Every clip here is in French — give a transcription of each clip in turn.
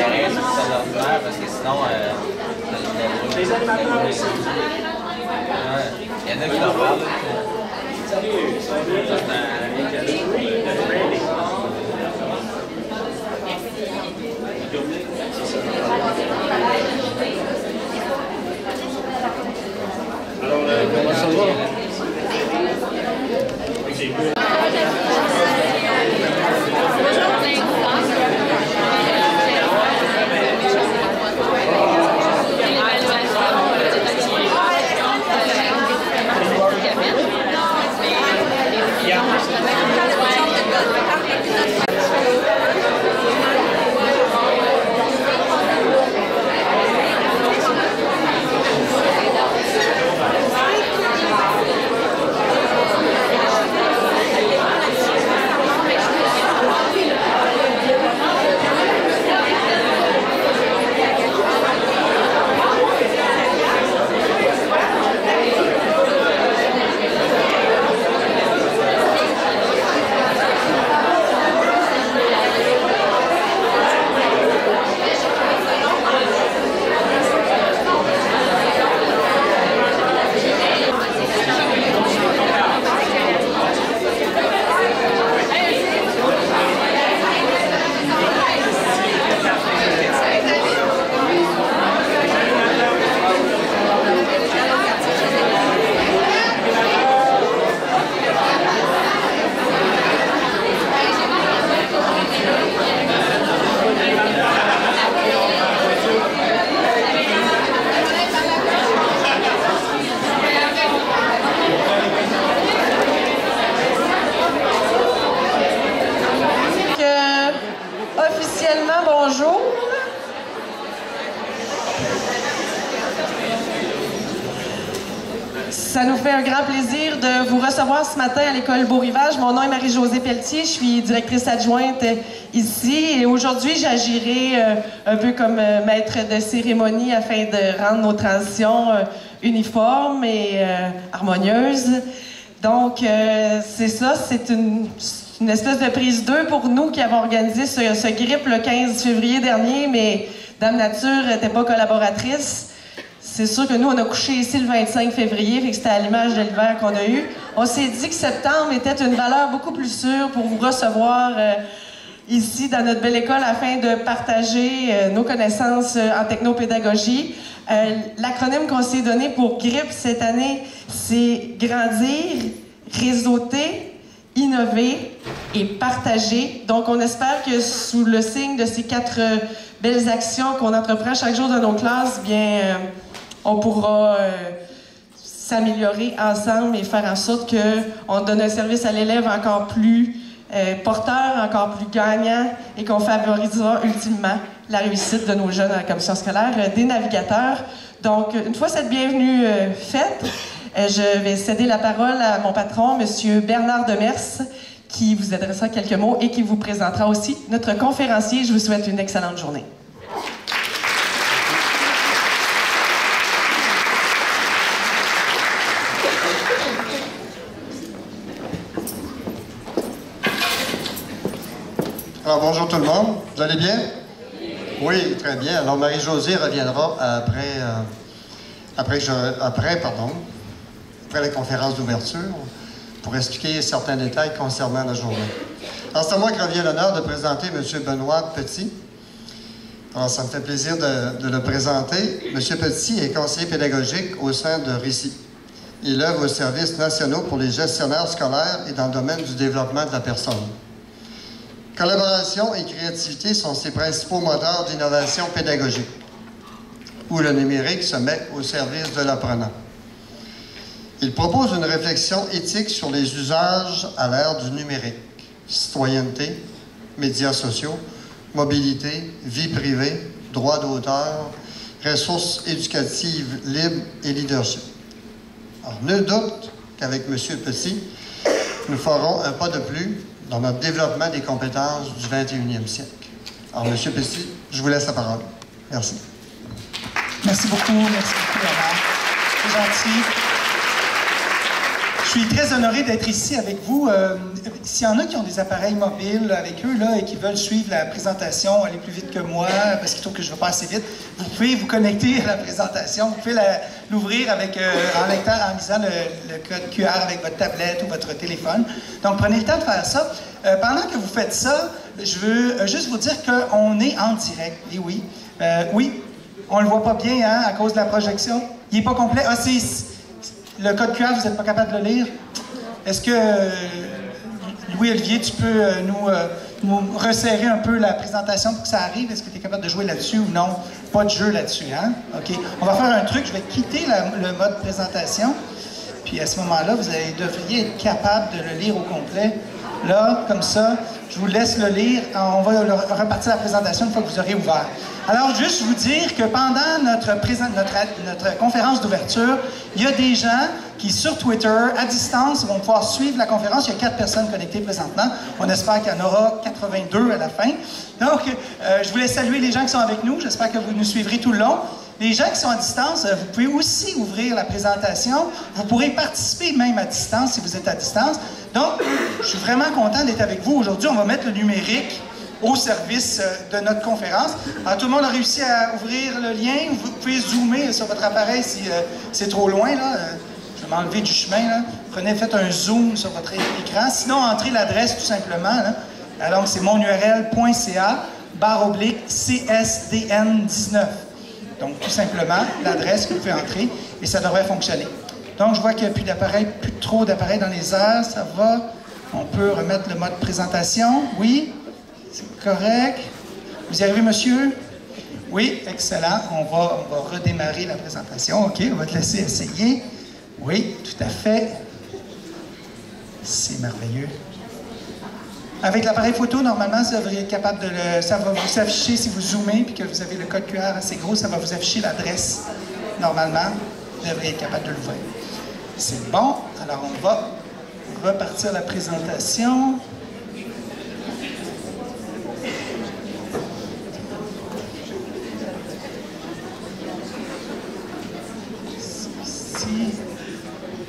rien sur l'ordinaire parce que sinon, les animateurs aussi. Il y en a qui leur parlent. Salut, ça va bien? Alors, comment ça va? Bonjour. Ça nous fait un grand plaisir de vous recevoir ce matin à l'école Beau-Rivage. Mon nom est Marie-Josée Pelletier, je suis directrice adjointe ici et aujourd'hui j'agirai un peu comme maître de cérémonie afin de rendre nos transitions uniformes et harmonieuses. Donc c'est ça, c'est une espèce de prise 2 pour nous qui avons organisé ce grip le 15 février dernier, mais Dame Nature n'était pas collaboratrice. C'est sûr que nous, on a couché ici le 25 février, fait que c'était à l'image de l'hiver qu'on a eu. On s'est dit que septembre était une valeur beaucoup plus sûre pour vous recevoir ici dans notre belle école afin de partager nos connaissances en technopédagogie. L'acronyme qu'on s'est donné pour GRIP cette année, c'est Grandir, Réseauter, Innover et Partager. Donc, on espère que sous le signe de ces 4 belles actions qu'on entreprend chaque jour dans nos classes, bien, on pourra s'améliorer ensemble et faire en sorte qu'on donne un service à l'élève encore plus porteur, encore plus gagnant et qu'on favorisera ultimement la réussite de nos jeunes à la commission scolaire des navigateurs. Donc, une fois cette bienvenue faite, je vais céder la parole à mon patron, M. Bernard Demers, qui vous adressera quelques mots et qui vous présentera aussi notre conférencier. Je vous souhaite une excellente journée. Alors, bonjour tout le monde. Vous allez bien? Oui, très bien. Alors, Marie-Josée reviendra après la conférence d'ouverture pour expliquer certains détails concernant la journée. Alors, c'est à moi qui revient l'honneur de présenter M. Benoît Petit. Alors, ça me fait plaisir de le présenter. M. Petit est conseiller pédagogique au sein de RICI. Il œuvre aux services nationaux pour les gestionnaires scolaires et dans le domaine du développement de la personne. Collaboration et créativité sont ses principaux moteurs d'innovation pédagogique, où le numérique se met au service de l'apprenant. Il propose une réflexion éthique sur les usages à l'ère du numérique, citoyenneté, médias sociaux, mobilité, vie privée, droits d'auteur, ressources éducatives libres et leadership. Alors, nul doute qu'avec M. Petit, nous ferons un pas de plus dans notre développement des compétences du 21e siècle. Alors, M. Petit, je vous laisse la parole. Merci. Merci beaucoup, Bernard. C'est gentil. Je Je suis très honoré d'être ici avec vous. S'il y en a qui ont des appareils mobiles avec eux là, et qui veulent suivre la présentation, aller plus vite que moi, parce qu'ils trouvent que je ne vais pas assez vite, vous pouvez vous connecter à la présentation. Vous pouvez l'ouvrir en lisant le code QR avec votre tablette ou votre téléphone. Donc, prenez le temps de faire ça. Pendant que vous faites ça, je veux juste vous dire qu'on est en direct. Et oui, oui, on ne le voit pas bien hein, à cause de la projection. Il n'est pas complet. Ah, c'est le code QR, vous n'êtes pas capable de le lire? Est-ce que, Louis-Olivier, tu peux nous resserrer un peu la présentation pour que ça arrive? Est-ce que tu es capable de jouer là-dessus ou non? Pas de jeu là-dessus, hein? OK. On va faire un truc. Je vais quitter le mode présentation. Puis à ce moment-là, vous devriez être capable de le lire au complet. Là, comme ça, je vous laisse le lire. On va repartir la présentation une fois que vous aurez ouvert. Alors, juste vous dire que pendant notre conférence d'ouverture, il y a des gens qui, sur Twitter, à distance, vont pouvoir suivre la conférence. Il y a 4 personnes connectées présentement. On espère qu'il y en aura 82 à la fin. Donc, je voulais saluer les gens qui sont avec nous. J'espère que vous nous suivrez tout le long. Les gens qui sont à distance, vous pouvez aussi ouvrir la présentation. Vous pourrez participer même à distance si vous êtes à distance. Donc, je suis vraiment content d'être avec vous. Aujourd'hui, on va mettre le numérique au service de notre conférence. Alors, tout le monde a réussi à ouvrir le lien. Vous pouvez zoomer sur votre appareil si c'est trop loin. Là. Je vais m'enlever du chemin. Là. Faites un zoom sur votre écran. Sinon, entrez l'adresse tout simplement. Là. Alors, c'est monurl.ca/CSDN19. Donc, tout simplement, l'adresse que vous pouvez entrer et ça devrait fonctionner. Donc, je vois qu'il n'y a plus d'appareils, plus trop d'appareils dans les airs. Ça va. On peut remettre le mode présentation. Oui, c'est correct. Vous y arrivez, monsieur? Oui, excellent. On va redémarrer la présentation. OK, on va te laisser essayer. Oui, tout à fait. C'est merveilleux. Avec l'appareil photo, normalement, ça devrait être capable ça va vous afficher, si vous zoomez puis que vous avez le code QR assez gros, ça va vous afficher l'adresse. Normalement, vous devriez être capable de l'ouvrir. C'est bon. Alors, on va repartir la présentation. Ici.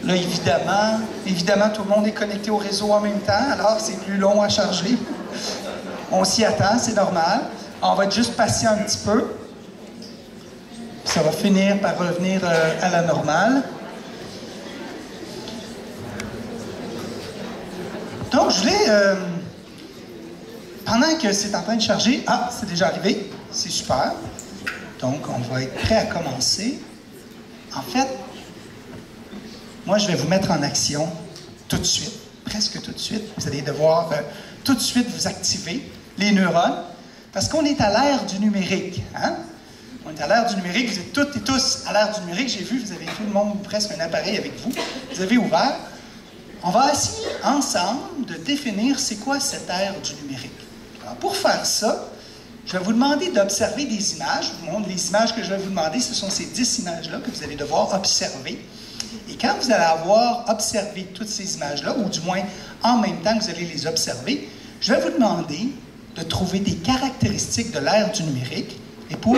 Là, évidemment, tout le monde est connecté au réseau en même temps, alors c'est plus long à charger. On s'y attend, c'est normal. On va être juste patient un petit peu. Puis ça va finir par revenir à la normale. Donc, je voulais, pendant que c'est en train de charger, c'est déjà arrivé, c'est super. Donc, on va être prêt à commencer. En fait, moi, je vais vous mettre en action tout de suite, presque tout de suite. Vous allez devoir tout de suite vous activer les neurones, parce qu'on est à l'ère du numérique. Hein? On est à l'ère du numérique, vous êtes toutes et tous à l'ère du numérique. J'ai vu, vous avez tout le monde presque un appareil avec vous. Vous avez ouvert. On va essayer ensemble de définir c'est quoi cette ère du numérique. Alors, pour faire ça, je vais vous demander d'observer des images. Je vous montre les images que je vais vous demander. Ce sont ces 10 images-là que vous allez devoir observer. Et quand vous allez avoir observé toutes ces images-là, ou du moins en même temps que vous allez les observer, je vais vous demander de trouver des caractéristiques de l'ère du numérique. Et pour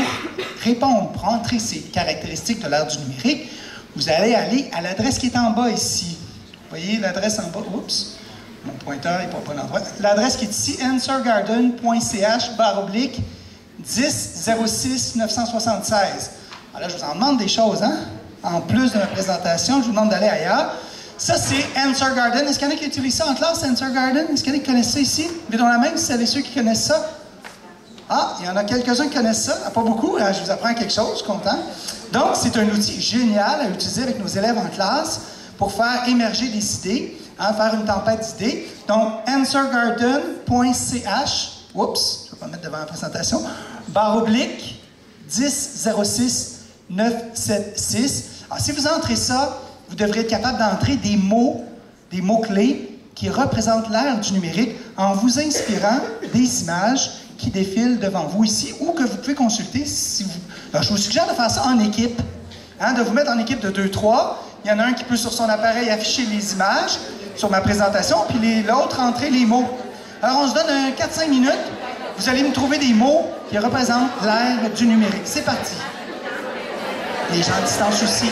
répondre, pour entrer ces caractéristiques de l'ère du numérique, vous allez aller à l'adresse qui est en bas ici. Vous voyez l'adresse en bas? Oups, mon pointeur n'est pas au bon endroit. L'adresse qui est ici, answergarden.ch/1006-976. Alors là, je vous en demande des choses, hein? En plus de ma présentation, je vous demande d'aller ailleurs. Ça, c'est Answer Garden. Est-ce qu'il y en a qui utilisent ça en classe, Answer Garden? Est-ce qu'il y en a qui connaissent ça ici? Mettons la main si c'est ceux qui connaissent ça. Ah, il y en a quelques-uns qui connaissent ça. Pas beaucoup. Je vous apprends quelque chose, je suis content. Donc, c'est un outil génial à utiliser avec nos élèves en classe pour faire émerger des idées, faire une tempête d'idées. Donc, answergarden.ch, oups, je ne vais pas mettre devant la présentation, /1006-976. Alors, si vous entrez ça, vous devrez être capable d'entrer des mots-clés qui représentent l'ère du numérique en vous inspirant des images qui défilent devant vous ici ou que vous pouvez consulter si vous... Alors, je vous suggère de faire ça en équipe, de vous mettre en équipe de 2-3. Il y en a un qui peut sur son appareil afficher les images sur ma présentation, puis l'autre entrer les mots. Alors, on se donne 4-5 minutes. Vous allez me trouver des mots qui représentent l'ère du numérique. C'est parti. Les gens à distance aussi.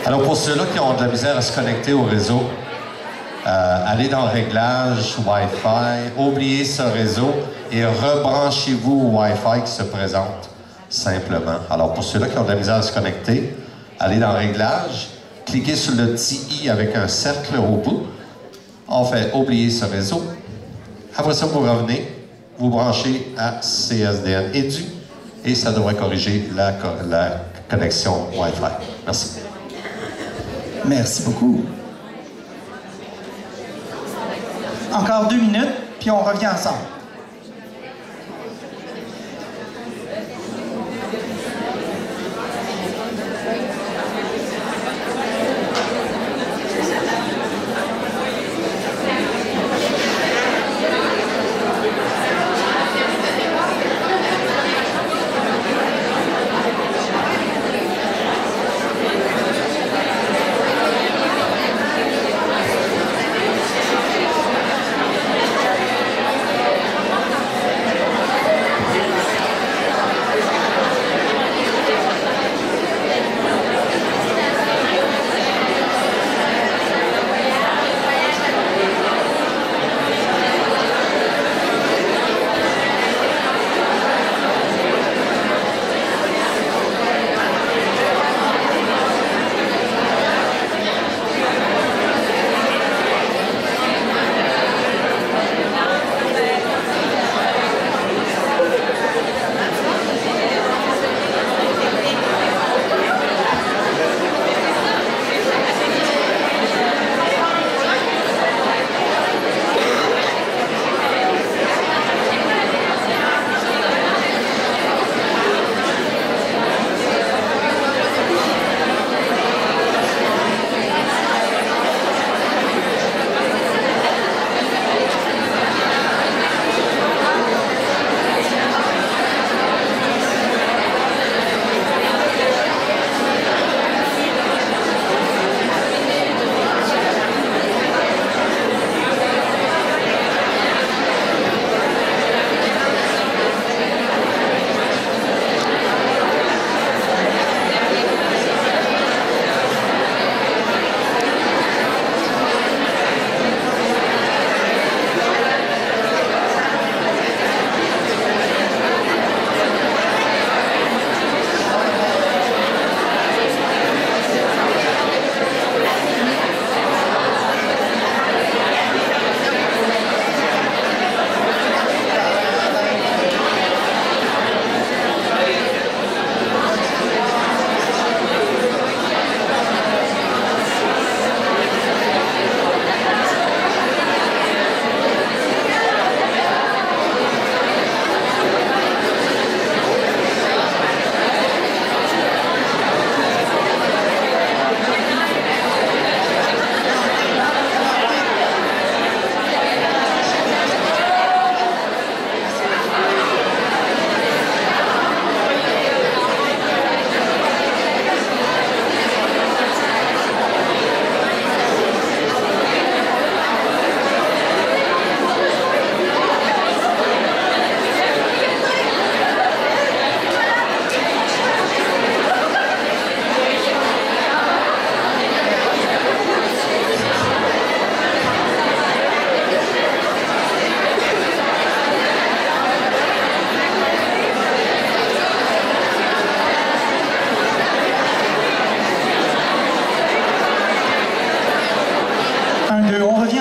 Alors, pour ceux-là qui ont de la misère à se connecter au réseau, allez dans Réglages, Wi-Fi, oubliez ce réseau et rebranchez-vous au Wi-Fi qui se présente simplement. Alors, pour ceux-là qui ont de la misère à se connecter, allez dans Réglages, cliquez sur le petit i avec un cercle au bout. En fait, oubliez ce réseau. Après ça, vous revenez, vous branchez à CSDN Edu et ça devrait corriger la connexion Wi-Fi. Merci. Merci beaucoup. Encore 2 minutes, puis on revient ensemble.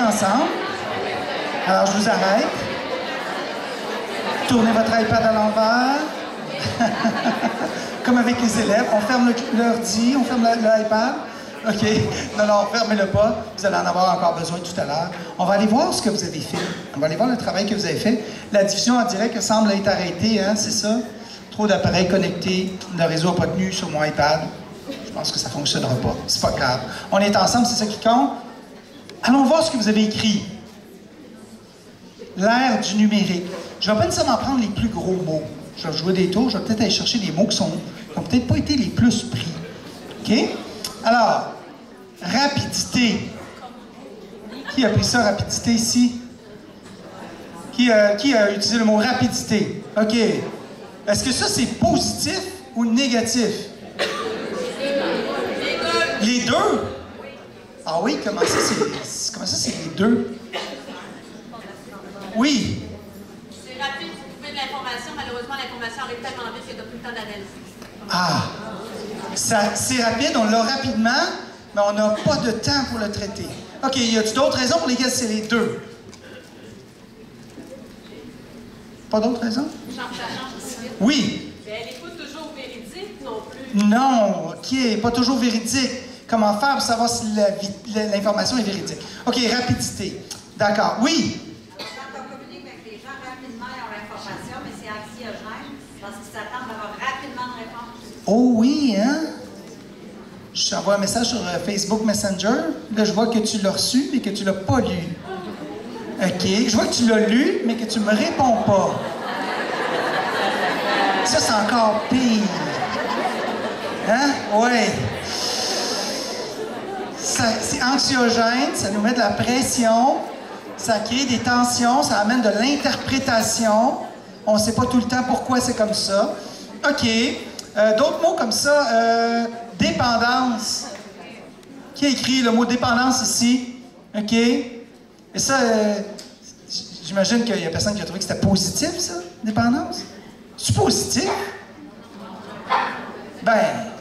Ensemble. Alors, je vous arrête. Tournez votre iPad à l'envers. Comme avec les élèves. On ferme l'ordi, on ferme l'iPad. OK. Non, fermez-le pas. Vous allez en avoir encore besoin tout à l'heure. On va aller voir ce que vous avez fait. On va aller voir le travail que vous avez fait. La diffusion en direct semble être arrêtée, hein, c'est ça? Trop d'appareils connectés. Le réseau n'a pas tenu sur mon iPad. Je pense que ça ne fonctionnera pas. C'est pas grave. On est ensemble, c'est ça qui compte. Allons voir ce que vous avez écrit. L'ère du numérique. Je ne vais pas nécessairement prendre les plus gros mots. Je vais jouer des tours, je vais peut-être aller chercher des mots qui n'ont peut-être pas été les plus pris. OK? Alors, rapidité. Qui a pris ça, rapidité, ici? Qui a utilisé le mot rapidité? OK. Est-ce que ça, c'est positif ou négatif? Les deux? Ah oui, comment ça, c'est les deux? Oui. C'est rapide pour trouver de l'information. Malheureusement, l'information arrive tellement vite que tu n'as plus le temps d'analyser. Ah! C'est rapide, on l'a rapidement, mais on n'a pas de temps pour le traiter. OK, y a-t-il d'autres raisons pour lesquelles c'est les deux? Pas d'autres raisons? Ça change aussi vite. Oui. Mais elle n'est pas toujours véridique non plus. Non, OK, pas toujours véridique. Comment faire pour savoir si l'information est véridique? OK, rapidité. D'accord. Oui. Alors, quand on communique avec les gens, rapidement, ils ont l'information, mais c'est anxiogène parce qu'ils s'attendent à avoir rapidement une réponse. Oh oui, hein? Je t'envoie un message sur Facebook Messenger. Là, je vois que tu l'as reçu, mais que tu ne l'as pas lu. OK. Je vois que tu l'as lu, mais que tu ne me réponds pas. Ça, c'est encore pire. Hein? Ouais. C'est anxiogène, ça nous met de la pression, ça crée des tensions, ça amène de l'interprétation. On ne sait pas tout le temps pourquoi c'est comme ça. OK. D'autres mots comme ça. Dépendance. Qui a écrit le mot dépendance ici? OK. Et ça, j'imagine qu'il y a personne qui a trouvé que c'était positif, ça, dépendance. C'est positif? Ben,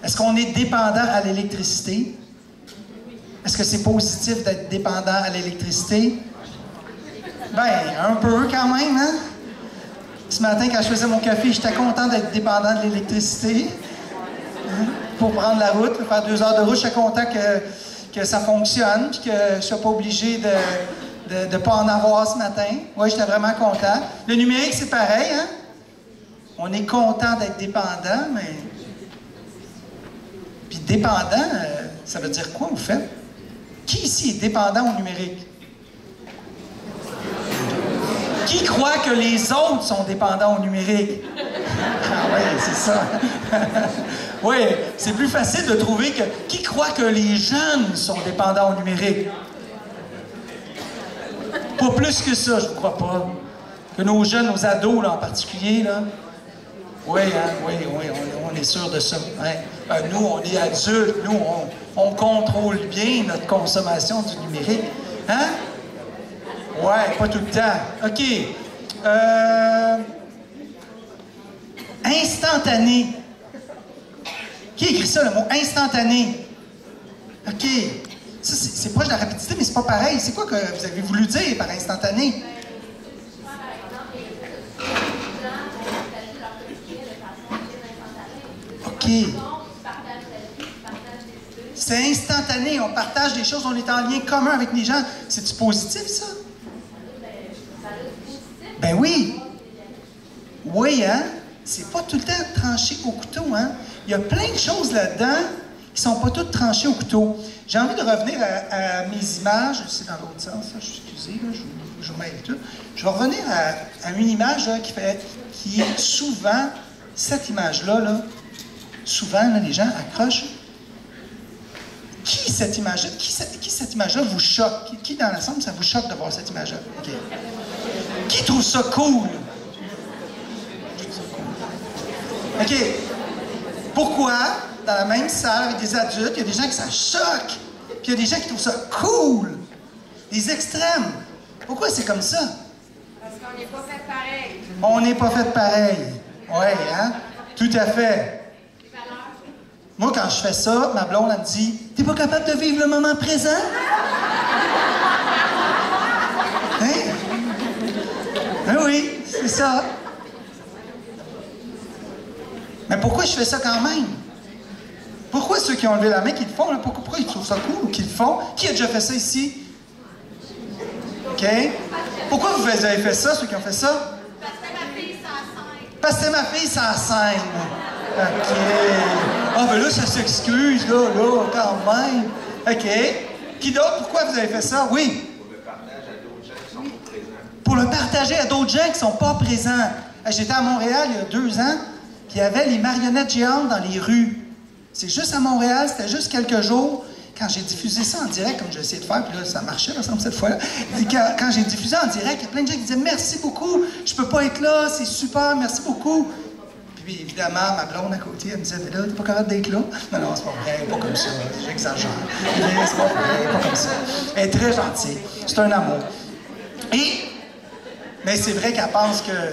est-ce qu'on est dépendant à l'électricité? Est-ce que c'est positif d'être dépendant à l'électricité? Ben, un peu quand même, hein? Ce matin, quand je faisais mon café, j'étais content d'être dépendant de l'électricité. Hein? Pour prendre la route, pour faire 2 heures de route, j'étais content que ça fonctionne, puis que je ne sois pas obligé de ne pas en avoir ce matin. Oui, j'étais vraiment content. Le numérique, c'est pareil, hein? On est content d'être dépendant, mais... Puis dépendant, ça veut dire quoi, au fait? Qui ici est dépendant au numérique? Qui croit que les autres sont dépendants au numérique? Ah oui, c'est ça. Oui, c'est plus facile de trouver que... Qui croit que les jeunes sont dépendants au numérique? Pas plus que ça, je ne crois pas. Que nos jeunes, nos ados, là, en particulier, là... Oui, hein, oui, on est sûr de ça. Hein? Nous, on est adultes, nous, on contrôle bien notre consommation du numérique. Hein? Ouais, pas tout le temps. OK. Instantané. Qui a écrit ça, le mot instantané? OK. Ça, c'est proche de la rapidité, mais c'est pas pareil. C'est quoi que vous avez voulu dire par instantané? OK. C'est instantané, on partage des choses, on est en lien commun avec les gens. C'est-tu positif, ça? Ben oui. Oui, hein? C'est pas tout le temps tranché au couteau, hein? Il y a plein de choses là-dedans qui sont pas toutes tranchées au couteau. J'ai envie de revenir à mes images. C'est dans l'autre sens, ça, excusez, là, je vous mêle tout. Je vais revenir à une image là, qui est souvent, cette image-là, là, souvent, là, les gens accrochent. Qui cette image-là vous choque? Qui dans l'ensemble, ça vous choque de voir cette image-là? Okay. Qui trouve ça cool? OK. Pourquoi, dans la même salle avec des adultes, il y a des gens qui ça choque, puis il y a des gens qui trouvent ça cool? Des extrêmes. Pourquoi c'est comme ça? Parce qu'on n'est pas fait pareil. On n'est pas fait pareil. Oui, hein? Tout à fait. Moi, quand je fais ça, ma blonde, elle me dit « T'es pas capable de vivre le moment présent? » Hein? Ben oui, c'est ça. Mais pourquoi je fais ça quand même? Pourquoi ceux qui ont levé la main qui le font, là, pourquoi ils trouvent ça cool ou qu'ils le font? Qui a déjà fait ça ici? OK? Pourquoi vous avez fait ça, ceux qui ont fait ça? Parce que ma fille s'enceinte. Parce que ma fille s'enceinte. OK. Ah, ben là, ça s'excuse, là, quand même. OK. Qui d'autre? Pourquoi vous avez fait ça? Oui. Pour le partager à d'autres gens qui ne sont pas présents. J'étais à Montréal il y a 2 ans, puis il y avait les marionnettes géantes dans les rues. C'est juste à Montréal, c'était juste quelques jours. Quand j'ai diffusé ça en direct, comme j'ai essayé de faire, puis là, ça marchait, me semble, cette fois-là. Quand j'ai diffusé en direct, il y a plein de gens qui disaient « Merci beaucoup, je peux pas être là, c'est super, merci beaucoup. » Puis évidemment, ma blonde à côté, elle me disait, là, t'es pas capable d'être là? Non, c'est pas vrai, pas comme ça, j'exagère. Mais c'est pas vrai, pas comme ça. Elle est très gentille, c'est un amour. Mais c'est vrai qu'elle pense qu'elle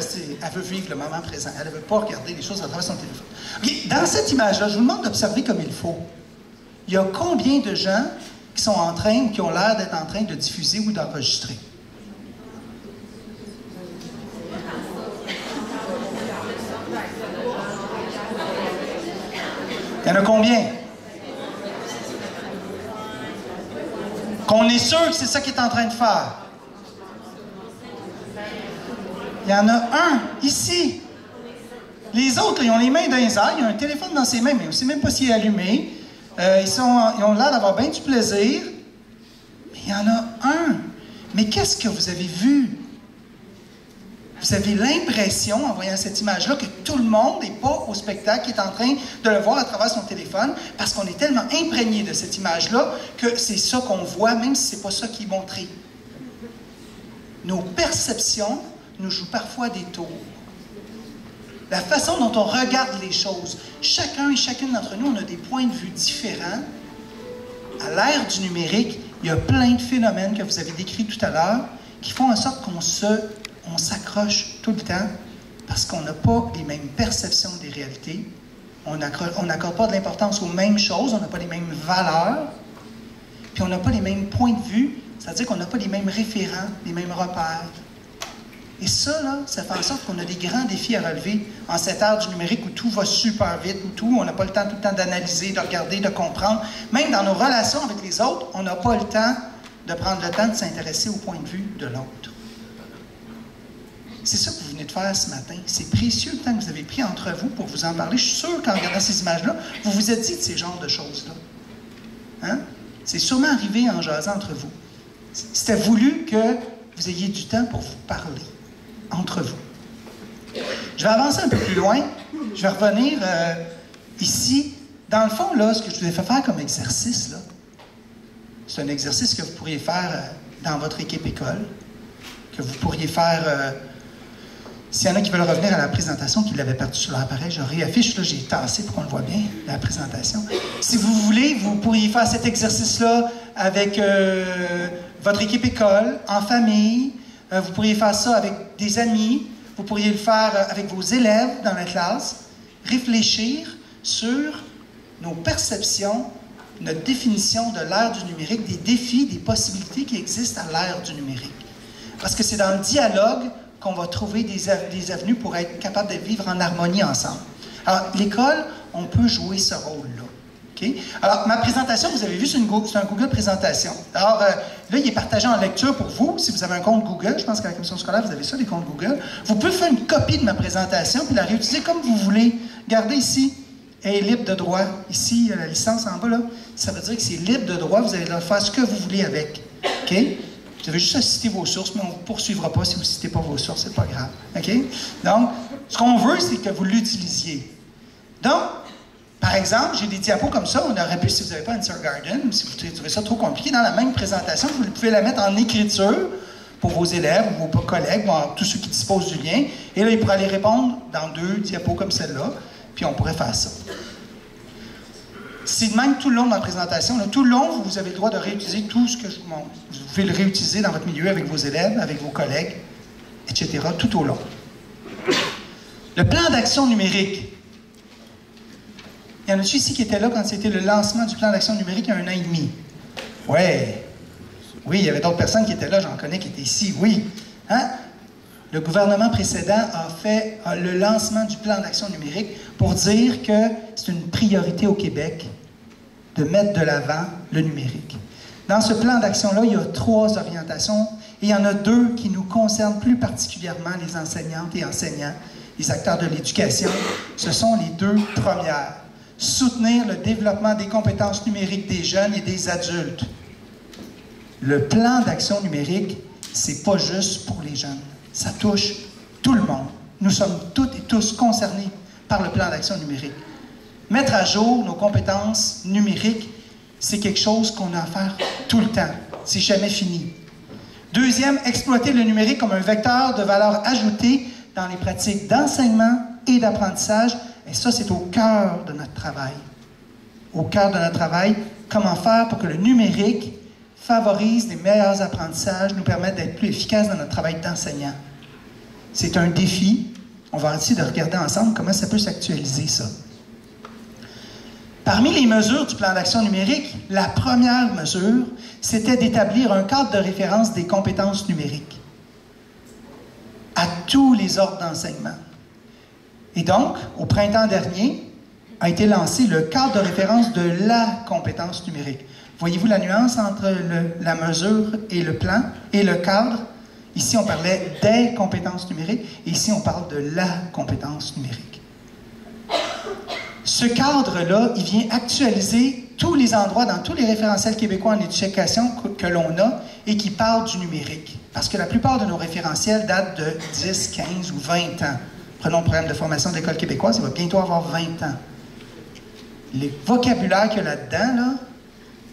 veut vivre le moment présent. Elle ne veut pas regarder les choses à travers son téléphone. Okay, dans cette image-là, je vous demande d'observer comme il faut. Il y a combien de gens qui sont en train, qui ont l'air d'être en train de diffuser ou d'enregistrer? Il y en a combien? Qu'on est sûr que c'est ça qu'il est en train de faire. Il y en a un, ici. Les autres, ils ont les mains dans les airs, il y a un téléphone dans ses mains, mais on ne sait même pas s'il est allumé. Ils ont l'air d'avoir bien du plaisir. Mais il y en a un. Mais qu'est-ce que vous avez vu? Vous avez l'impression, en voyant cette image-là, que tout le monde n'est pas au spectacle, qui est en train de le voir à travers son téléphone, parce qu'on est tellement imprégné de cette image-là que c'est ça qu'on voit, même si ce n'est pas ça qui est montré. Nos perceptions nous jouent parfois des tours. La façon dont on regarde les choses, chacun et chacune d'entre nous, on a des points de vue différents. À l'ère du numérique, il y a plein de phénomènes que vous avez décrits tout à l'heure qui font en sorte qu'on s'accroche tout le temps parce qu'on n'a pas les mêmes perceptions des réalités. On n'accorde pas de l'importance aux mêmes choses, on n'a pas les mêmes valeurs, puis on n'a pas les mêmes points de vue, c'est-à-dire qu'on n'a pas les mêmes référents, les mêmes repères. Et ça, là, ça fait en sorte qu'on a des grands défis à relever en cette ère du numérique où tout va super vite, où on n'a pas le temps tout le temps d'analyser, de regarder, de comprendre. Même dans nos relations avec les autres, on n'a pas le temps de prendre le temps de s'intéresser au point de vue de l'autre. C'est ça que vous venez de faire ce matin. C'est précieux le temps que vous avez pris entre vous pour vous en parler. Je suis sûr qu'en regardant ces images-là, vous vous êtes dit de ces genres de choses-là. Hein? C'est sûrement arrivé en jasant entre vous. C'était voulu que vous ayez du temps pour vous parler entre vous. Je vais avancer un peu plus loin. Je vais revenir ici. Dans le fond, là, ce que je vous ai fait faire comme exercice, là, c'est un exercice que vous pourriez faire dans votre équipe école, que vous pourriez faire... S'il y en a qui veulent revenir à la présentation, qui l'avaient perdu sur l'appareil, je réaffiche, là, j'ai tassé pour qu'on le voit bien, la présentation. Si vous voulez, vous pourriez faire cet exercice-là avec votre équipe école, en famille. Vous pourriez faire ça avec des amis. Vous pourriez le faire avec vos élèves dans la classe. Réfléchir sur nos perceptions, notre définition de l'ère du numérique, des défis, des possibilités qui existent à l'ère du numérique. Parce que c'est dans le dialogue qu'on va trouver des avenues pour être capable de vivre en harmonie ensemble. Alors, l'école, on peut jouer ce rôle-là. Okay? Alors, ma présentation, vous avez vu, c'est un Google Présentation. Alors, là, il est partagé en lecture pour vous. Si vous avez un compte Google, je pense qu'à la commission scolaire, vous avez ça, les comptes Google. Vous pouvez faire une copie de ma présentation puis la réutiliser comme vous voulez. Regardez ici, elle est libre de droit. Ici, il y a la licence en bas, là. Ça veut dire que c'est libre de droit. Vous allez faire ce que vous voulez avec. OK? Vous avez juste à citer vos sources, mais on ne vous poursuivra pas si vous ne citez pas vos sources, c'est pas grave. OK? Donc, ce qu'on veut, c'est que vous l'utilisiez. Donc, par exemple, j'ai des diapos comme ça, on aurait pu, si vous n'avez pas Answer Garden, si vous trouvez ça trop compliqué, dans la même présentation, vous pouvez la mettre en écriture pour vos élèves ou vos collègues, ou tous ceux qui disposent du lien, et là, ils pourraient aller répondre dans 2 diapos comme celle-là, puis on pourrait faire ça. C'est de même tout le long de ma présentation. Là, tout le long, vous avez le droit de réutiliser tout ce que je vous montre. Vous pouvez le réutiliser dans votre milieu avec vos élèves, avec vos collègues, etc., tout au long. Le plan d'action numérique. Il y en a-tu ici qui étaient là quand c'était le lancement du plan d'action numérique il y a 1 an et demi? Ouais. Oui, il y avait d'autres personnes qui étaient là, j'en connais qui étaient ici, oui. Hein? Le gouvernement précédent a fait le lancement du plan d'action numérique pour dire que c'est une priorité au Québec de mettre de l'avant le numérique. Dans ce plan d'action-là, il y a 3 orientations et il y en a 2 qui nous concernent plus particulièrement les enseignantes et enseignants, les acteurs de l'éducation. Ce sont les 2 premières. Soutenir le développement des compétences numériques des jeunes et des adultes. Le plan d'action numérique, c'est pas juste pour les jeunes. Ça touche tout le monde. Nous sommes toutes et tous concernés par le plan d'action numérique. Mettre à jour nos compétences numériques, c'est quelque chose qu'on a à faire tout le temps. C'est jamais fini. Deuxième, exploiter le numérique comme un vecteur de valeur ajoutée dans les pratiques d'enseignement et d'apprentissage. Et ça, c'est au cœur de notre travail. Au cœur de notre travail, comment faire pour que le numérique favorise les meilleurs apprentissages, nous permette d'être plus efficaces dans notre travail d'enseignant. C'est un défi. On va essayer de regarder ensemble comment ça peut s'actualiser, ça. Parmi les mesures du plan d'action numérique, la première mesure, c'était d'établir un cadre de référence des compétences numériques à tous les ordres d'enseignement. Et donc, au printemps dernier, a été lancé le cadre de référence de la compétence numérique. Voyez-vous la nuance entre la mesure et le plan et le cadre? Ici, on parlait des compétences numériques et ici, on parle de la compétence numérique. Ce cadre-là, il vient actualiser tous les endroits dans tous les référentiels québécois en éducation que l'on a et qui parlent du numérique. Parce que la plupart de nos référentiels datent de 10, 15 ou 20 ans. Prenons le programme de formation de l'École québécoise, il va bientôt avoir 20 ans. Les vocabulaires qu'il y a là-dedans, là,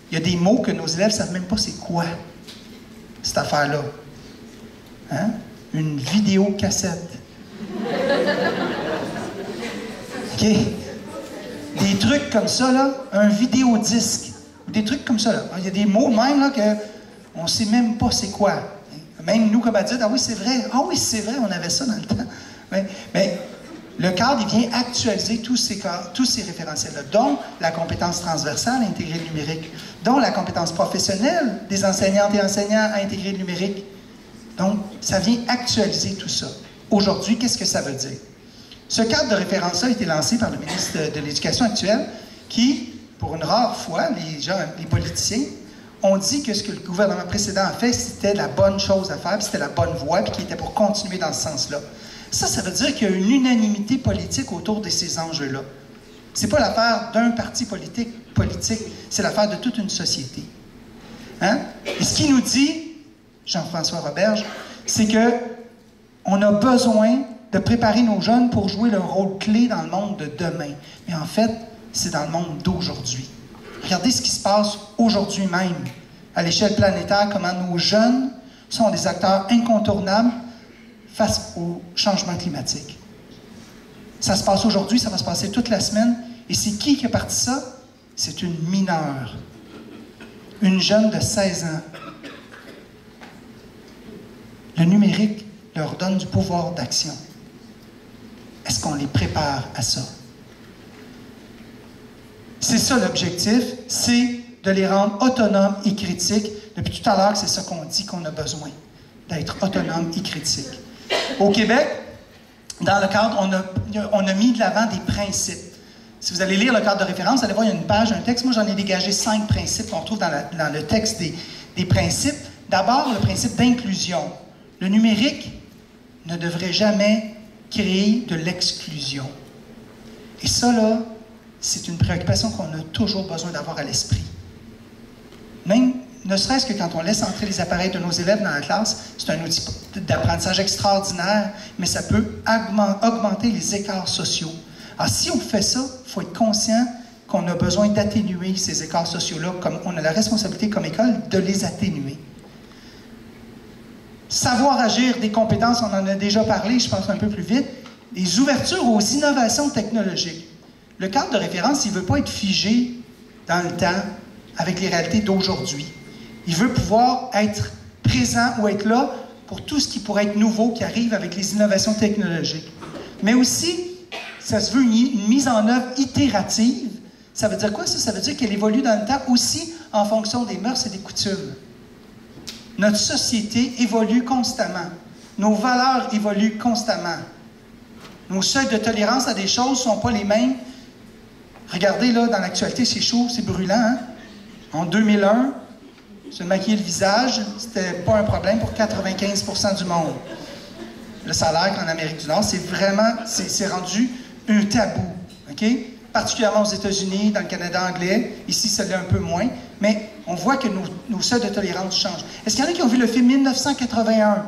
il y a des mots que nos élèves ne savent même pas c'est quoi, cette affaire-là. Hein? Une vidéocassette. OK? Des trucs comme ça, là, un vidéodisque. Des trucs comme ça, là. Il y a des mots même, là, qu'on ne sait même pas c'est quoi. Même nous, comme adultes, ah oui, c'est vrai. Ah oui, c'est vrai, on avait ça dans le temps. Mais le cadre, il vient actualiser tous ces référentiels-là, dont la compétence transversale à intégrer le numérique, dont la compétence professionnelle des enseignantes et enseignants à intégrer le numérique. Donc, ça vient actualiser tout ça. Aujourd'hui, qu'est-ce que ça veut dire? Ce cadre de référence-là a été lancé par le ministre de l'Éducation actuel qui, pour une rare fois, les politiciens, ont dit que ce que le gouvernement précédent a fait, c'était la bonne chose à faire, puis c'était la bonne voie, puis qu'il était pour continuer dans ce sens-là. Ça veut dire qu'il y a une unanimité politique autour de ces enjeux-là. Ce n'est pas l'affaire d'un parti politique, c'est l'affaire de toute une société. Hein? Et ce qu'il nous dit, Jean-François Roberge, c'est qu'on a besoin de préparer nos jeunes pour jouer leur rôle clé dans le monde de demain. Mais en fait, c'est dans le monde d'aujourd'hui. Regardez ce qui se passe aujourd'hui même, à l'échelle planétaire, comment nos jeunes sont des acteurs incontournables face au changement climatique. Ça se passe aujourd'hui, ça va se passer toute la semaine. Et c'est qui a parti ça? C'est une mineure. Une jeune de 16 ans. Le numérique leur donne du pouvoir d'action. Est-ce qu'on les prépare à ça? C'est ça l'objectif, c'est de les rendre autonomes et critiques. Depuis tout à l'heure, c'est ça qu'on dit qu'on a besoin, d'être autonome et critique. Au Québec, dans le cadre, on a mis de l'avant des principes. Si vous allez lire le cadre de référence, vous allez voir, il y a une page, un texte. Moi, j'en ai dégagé 5 principes qu'on trouve dans le texte des principes. D'abord, le principe d'inclusion. Le numérique ne devrait jamais créer de l'exclusion. Et ça, là, c'est une préoccupation qu'on a toujours besoin d'avoir à l'esprit. Même, ne serait-ce que quand on laisse entrer les appareils de nos élèves dans la classe, c'est un outil d'apprentissage extraordinaire, mais ça peut augmenter les écarts sociaux. Alors, si on fait ça, il faut être conscient qu'on a besoin d'atténuer ces écarts sociaux-là, comme on a la responsabilité comme école de les atténuer. Savoir agir des compétences, on en a déjà parlé, je pense un peu plus vite, les ouvertures aux innovations technologiques. Le cadre de référence, il ne veut pas être figé dans le temps avec les réalités d'aujourd'hui. Il veut pouvoir être présent ou être là pour tout ce qui pourrait être nouveau qui arrive avec les innovations technologiques. Mais aussi, ça se veut une mise en œuvre itérative. Ça veut dire quoi, ça? Ça veut dire qu'elle évolue dans le temps aussi en fonction des mœurs et des coutumes. Notre société évolue constamment. Nos valeurs évoluent constamment. Nos seuils de tolérance à des choses ne sont pas les mêmes. Regardez, là, dans l'actualité, c'est chaud, c'est brûlant. Hein? En 2001, se maquiller le visage, c'était pas un problème pour 95% du monde. Le salaire qu'en Amérique du Nord, c'est rendu un tabou. OK? Particulièrement aux États-Unis, dans le Canada anglais. Ici, ça l'est un peu moins. Mais on voit que nos seuils de tolérance changent. Est-ce qu'il y en a qui ont vu le film 1981?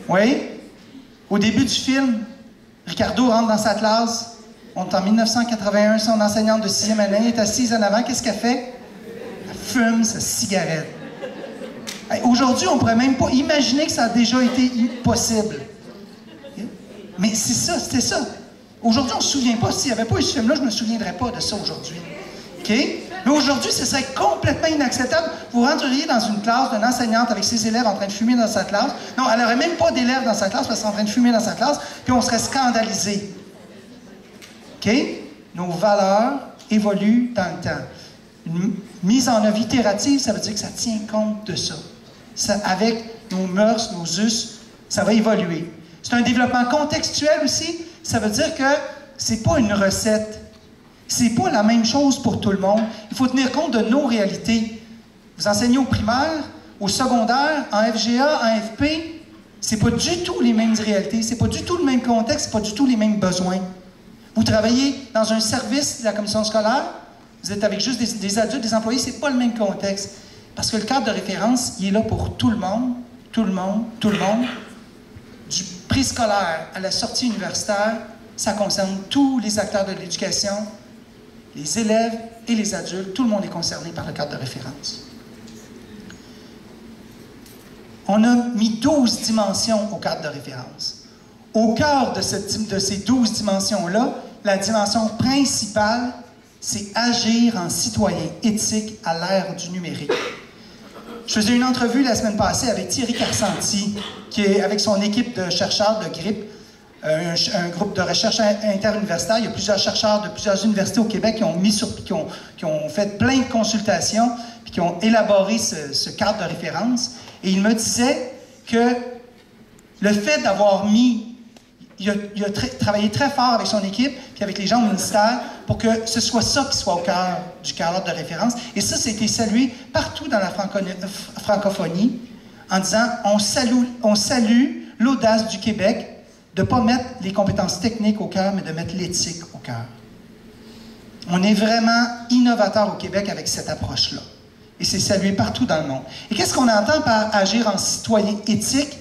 Oui? Au début du film, Ricardo rentre dans sa classe. On est en 1981, son enseignante de 6e année est assise en avant. Qu'est-ce qu'elle fait? Elle fume sa cigarette. Aujourd'hui, on ne pourrait même pas imaginer que ça a déjà été possible. Mais c'est ça, c'était ça. Aujourd'hui, on ne se souvient pas. S'il n'y avait pas eu ce film-là, je ne me souviendrais pas de ça aujourd'hui. OK? Mais aujourd'hui, ce serait complètement inacceptable. Vous rentreriez dans une classe d'une enseignante avec ses élèves en train de fumer dans sa classe. Non, elle n'aurait même pas d'élèves dans sa classe parce qu'elle est en train de fumer dans sa classe, puis on serait scandalisé. OK? Nos valeurs évoluent dans le temps. Une mise en œuvre itérative, ça veut dire que ça tient compte de ça. Avec nos mœurs, nos us, ça va évoluer. C'est un développement contextuel aussi. Ça veut dire que c'est pas une recette. C'est pas la même chose pour tout le monde. Il faut tenir compte de nos réalités. Vous enseignez au primaire, au secondaire, en FGA, en FP, c'est pas du tout les mêmes réalités, c'est pas du tout le même contexte, c'est pas du tout les mêmes besoins. Vous travaillez dans un service de la commission scolaire, vous êtes avec juste des adultes, des employés, c'est pas le même contexte. Parce que le cadre de référence, il est là pour tout le monde, tout le monde, tout le monde. Du préscolaire à la sortie universitaire, ça concerne tous les acteurs de l'éducation, les élèves et les adultes. Tout le monde est concerné par le cadre de référence. On a mis 12 dimensions au cadre de référence. Au cœur de ces 12 dimensions-là, la dimension principale, c'est agir en citoyen éthique à l'ère du numérique. Je faisais une entrevue la semaine passée avec Thierry Carcenti, qui est avec son équipe de chercheurs de GRIP, un groupe de recherche interuniversitaire. Il y a plusieurs chercheurs de plusieurs universités au Québec qui ont fait plein de consultations, puis qui ont élaboré ce cadre de référence. Et il me disait que le fait d'avoir mis... Il a travaillé très fort avec son équipe, puis avec les gens au ministère, pour que ce soit ça qui soit au cœur du cadre de référence. Et ça a été salué partout dans la francophonie, en disant on salue l'audace du Québec de ne pas mettre les compétences techniques au cœur, mais de mettre l'éthique au cœur. On est vraiment innovateur au Québec avec cette approche-là. Et c'est salué partout dans le monde. Et qu'est-ce qu'on entend par agir en citoyen éthique?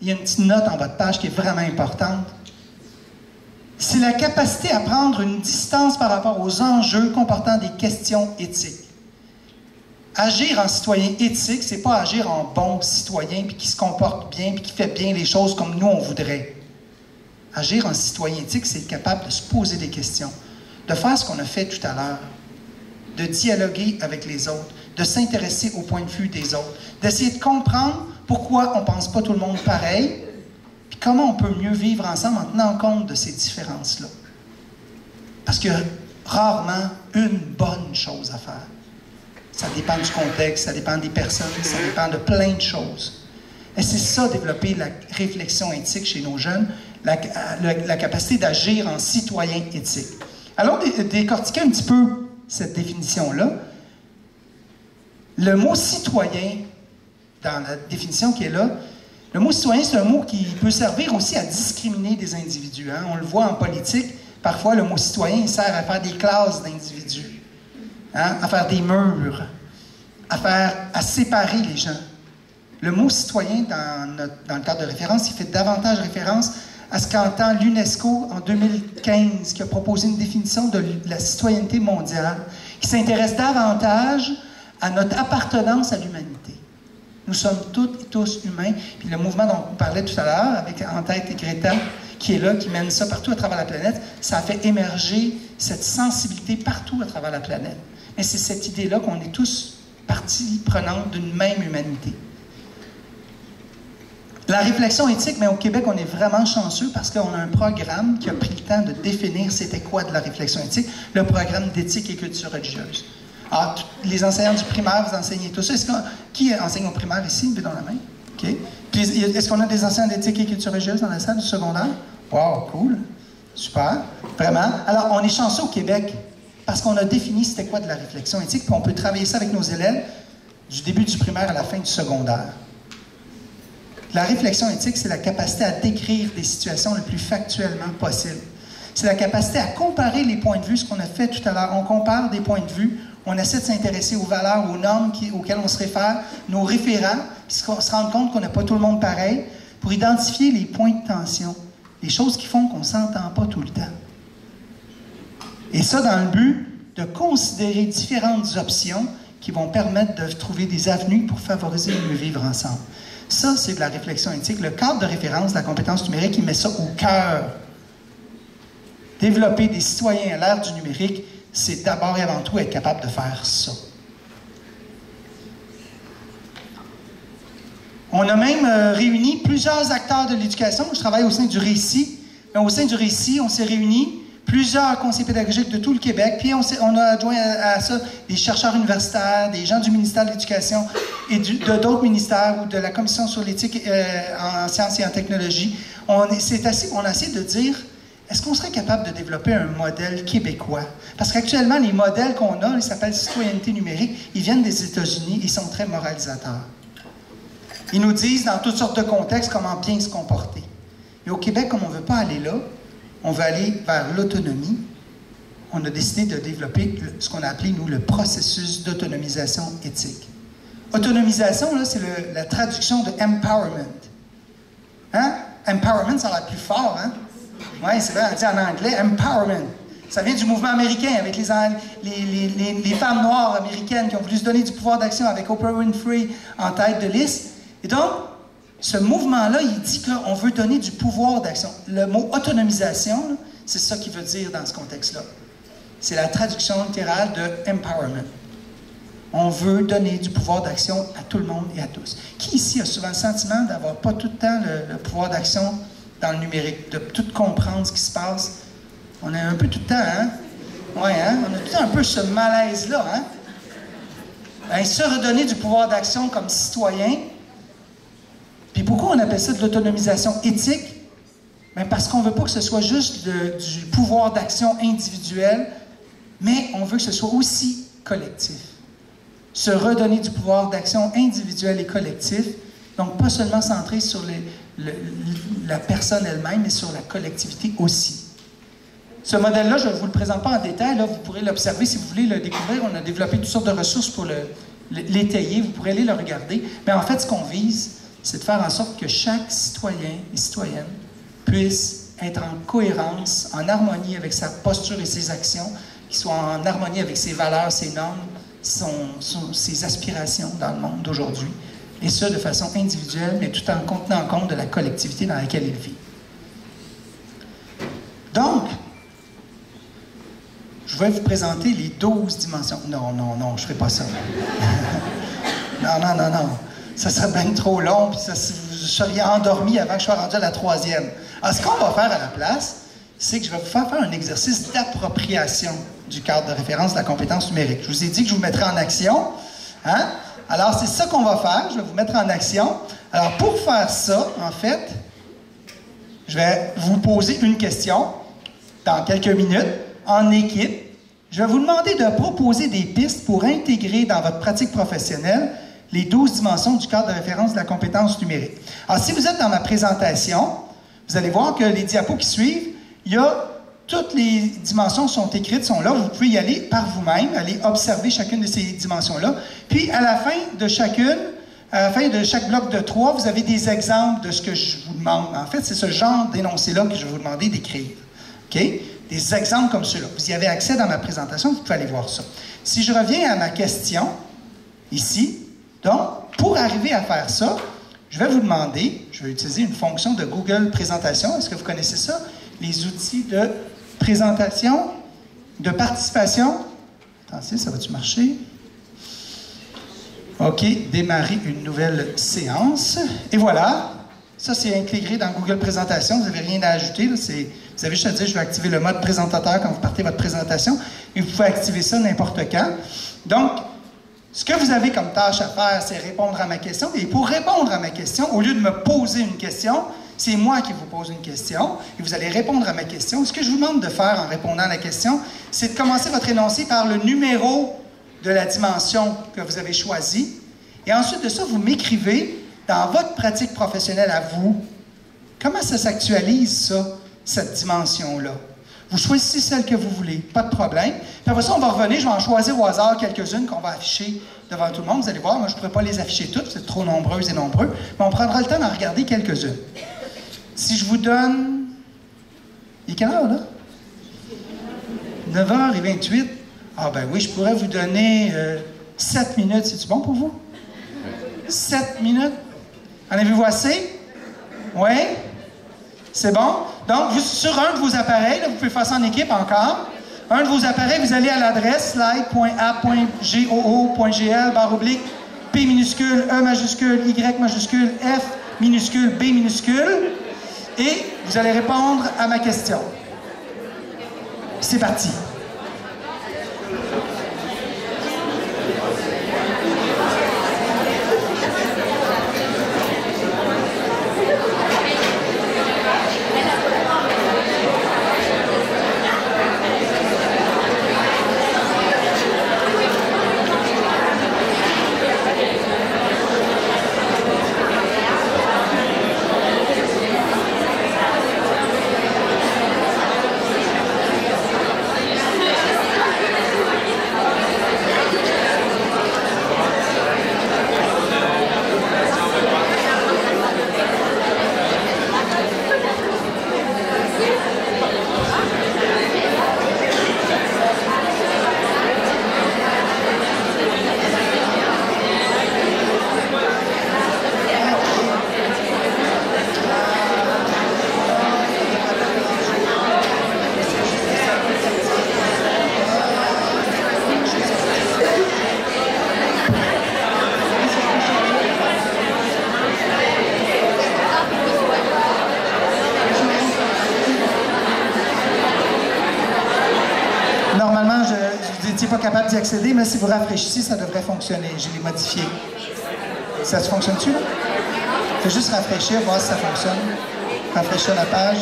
Il y a une petite note en bas de page qui est vraiment importante. C'est la capacité à prendre une distance par rapport aux enjeux comportant des questions éthiques. Agir en citoyen éthique, c'est pas agir en bon citoyen, puis qui se comporte bien, puis qui fait bien les choses comme nous, on voudrait. Agir en citoyen éthique, c'est être capable de se poser des questions, de faire ce qu'on a fait tout à l'heure, de dialoguer avec les autres, de s'intéresser au point de vue des autres, d'essayer de comprendre pourquoi on ne pense pas tout le monde pareil, puis comment on peut mieux vivre ensemble en tenant compte de ces différences-là. Parce qu'il y a rarement une bonne chose à faire. Ça dépend du contexte, ça dépend des personnes, ça dépend de plein de choses. Et c'est ça, développer la réflexion éthique chez nos jeunes, la capacité d'agir en citoyen éthique. Alors, décortiquer un petit peu cette définition-là. Le mot citoyen, dans la définition qui est là, le mot citoyen, c'est un mot qui peut servir aussi à discriminer des individus. Hein? On le voit en politique, parfois le mot citoyen il sert à faire des classes d'individus, hein? À faire des murs, à séparer les gens. Le mot citoyen, dans le cadre de référence, il fait davantage référence à ce qu'entend l'UNESCO en 2015, qui a proposé une définition de la citoyenneté mondiale, qui s'intéresse davantage à notre appartenance à l'humanité. Nous sommes toutes et tous humains. Puis le mouvement dont on parlait tout à l'heure, avec en tête Greta, qui est là, qui mène ça partout à travers la planète, ça a fait émerger cette sensibilité partout à travers la planète. Mais c'est cette idée-là qu'on est tous partie prenante d'une même humanité. La réflexion éthique, mais au Québec, on est vraiment chanceux parce qu'on a un programme qui a pris le temps de définir c'était quoi de la réflexion éthique, le programme d'éthique et culture religieuse. Alors, les enseignants du primaire, vous enseignez tout ça. Qui enseigne au primaire ici? Levez dans la main. OK. Puis, est-ce qu'on a des enseignants d'éthique et culture religieuse dans la salle du secondaire? Wow, cool. Super. Vraiment. Alors, on est chanceux au Québec parce qu'on a défini c'était quoi de la réflexion éthique, puis on peut travailler ça avec nos élèves du début du primaire à la fin du secondaire. La réflexion éthique, c'est la capacité à décrire des situations le plus factuellement possible. C'est la capacité à comparer les points de vue, ce qu'on a fait tout à l'heure. On compare des points de vue, on essaie de s'intéresser aux valeurs, aux normes auxquelles on se réfère, nos référents, puis se rendre compte qu'on n'a pas tout le monde pareil, pour identifier les points de tension, les choses qui font qu'on ne s'entend pas tout le temps. Et ça, dans le but de considérer différentes options qui vont permettre de trouver des avenues pour favoriser le mieux vivre ensemble. Ça, c'est de la réflexion éthique. Le cadre de référence de la compétence numérique, il met ça au cœur. Développer des citoyens à l'ère du numérique, c'est d'abord et avant tout être capable de faire ça. On a même réuni plusieurs acteurs de l'éducation. Je travaille au sein du Récit. Mais au sein du Récit, on s'est réunis plusieurs conseillers pédagogiques de tout le Québec. Puis on a adjoint à ça des chercheurs universitaires, des gens du ministère de l'Éducation et de d'autres ministères ou de la Commission sur l'éthique en sciences et en technologie. On a essayé de dire, est-ce qu'on serait capable de développer un modèle québécois? Parce qu'actuellement, les modèles qu'on a, ils s'appellent citoyenneté numérique, ils viennent des États-Unis, ils sont très moralisateurs. Ils nous disent dans toutes sortes de contextes comment bien se comporter. Et au Québec, comme on ne veut pas aller là, on veut aller vers l'autonomie. On a décidé de développer ce qu'on a appelé, nous, le processus d'autonomisation éthique. Autonomisation, là, c'est la traduction de empowerment. Hein? Empowerment, ça a l'air plus fort, hein? Oui, c'est vrai, on dit en anglais, empowerment. Ça vient du mouvement américain avec les femmes noires américaines qui ont voulu se donner du pouvoir d'action avec Oprah Winfrey en tête de liste. Et donc, ce mouvement-là, il dit qu'on veut donner du pouvoir d'action. Le mot autonomisation, c'est ça qu'il veut dire dans ce contexte-là. C'est la traduction littérale de empowerment. On veut donner du pouvoir d'action à tout le monde et à tous. Qui ici a souvent le sentiment d'avoir pas tout le temps le pouvoir d'action dans le numérique, de tout comprendre ce qui se passe? On a un peu tout le temps, hein? Oui, hein? On a tout le temps un peu ce malaise-là, hein? Ben, se redonner du pouvoir d'action comme citoyen. Puis pourquoi on appelle ça de l'autonomisation éthique? Bien parce qu'on ne veut pas que ce soit juste du pouvoir d'action individuel, mais on veut que ce soit aussi collectif. Se redonner du pouvoir d'action individuel et collectif, donc pas seulement centré sur la personne elle-même, mais sur la collectivité aussi. Ce modèle-là, je ne vous le présente pas en détail, là, vous pourrez l'observer si vous voulez le découvrir. On a développé toutes sortes de ressources pour l'étayer, vous pourrez aller le regarder. Mais en fait, ce qu'on vise, c'est de faire en sorte que chaque citoyen et citoyenne puisse être en cohérence, en harmonie avec sa posture et ses actions, qu'il soit en harmonie avec ses valeurs, ses normes, ses aspirations dans le monde d'aujourd'hui, et ce, de façon individuelle, mais tout en tenant compte de la collectivité dans laquelle il vit. Donc, je vais vous présenter les 12 dimensions. Non, non, non, je ne ferai pas ça. Non. Ça serait bien trop long, puis vous seriez endormi avant que je sois rendu à la 3e. Alors, ce qu'on va faire à la place, c'est que je vais vous faire un exercice d'appropriation du cadre de référence de la compétence numérique. Je vous ai dit que je vous mettrai en action. Hein? Alors, c'est ça qu'on va faire. Je vais vous mettre en action. Alors, pour faire ça, en fait, je vais vous poser une question dans quelques minutes, en équipe. Je vais vous demander de proposer des pistes pour intégrer dans votre pratique professionnelle les 12 dimensions du cadre de référence de la compétence numérique. Alors, si vous êtes dans ma présentation, vous allez voir que les diapos qui suivent, toutes les dimensions sont écrites, sont là. Vous pouvez y aller par vous-même, aller observer chacune de ces dimensions-là. Puis, à la fin de chaque bloc de 3, vous avez des exemples de ce que je vous demande. En fait, c'est ce genre d'énoncé-là que je vais vous demander d'écrire. OK? Des exemples comme ceux-là. Vous y avez accès dans ma présentation, vous pouvez aller voir ça. Si je reviens à ma question, ici, donc, pour arriver à faire ça, je vais vous demander, je vais utiliser une fonction de Google Présentation. Est-ce que vous connaissez ça? Les outils de présentation, de participation. Attendez, ça va-tu marcher? OK, démarrer une nouvelle séance. Et voilà, ça c'est intégré dans Google Présentation. Vous n'avez rien à ajouter. Là. Vous avez juste à dire, je vais activer le mode présentateur quand vous partez votre présentation. Et vous pouvez activer ça n'importe quand. Donc, ce que vous avez comme tâche à faire, c'est répondre à ma question. Et pour répondre à ma question, au lieu de me poser une question, c'est moi qui vous pose une question et vous allez répondre à ma question. Ce que je vous demande de faire en répondant à la question, c'est de commencer votre énoncé par le numéro de la dimension que vous avez choisie. Et ensuite de ça, vous m'écrivez dans votre pratique professionnelle à vous, comment ça s'actualise, ça, cette dimension-là. Vous choisissez celle que vous voulez, pas de problème. Puis après ça, on va revenir, je vais en choisir au hasard quelques-unes qu'on va afficher devant tout le monde. Vous allez voir, moi, je ne pourrais pas les afficher toutes, vous êtes trop nombreuses et nombreux, mais on prendra le temps d'en regarder quelques-unes. Si je vous donne... Il est quelle heure, là? 9h28. Ah ben oui, je pourrais vous donner 7 minutes. C'est-tu bon pour vous? 7 minutes? En avez-vous assez? Oui? C'est bon? Donc, sur un de vos appareils, là, vous pouvez faire ça en équipe encore. Un de vos appareils, vous allez à l'adresse slide.app.goo.gl/P minuscule, E majuscule, Y majuscule, F minuscule, B minuscule. Et vous allez répondre à ma question. C'est parti. Normalement, vous n'étiez pas capable d'y accéder, mais si vous rafraîchissez, ça devrait fonctionner. Je l'ai modifié. Ça se fonctionne-tu, là? Fais juste rafraîchir, voir si ça fonctionne. Rafraîchir la page.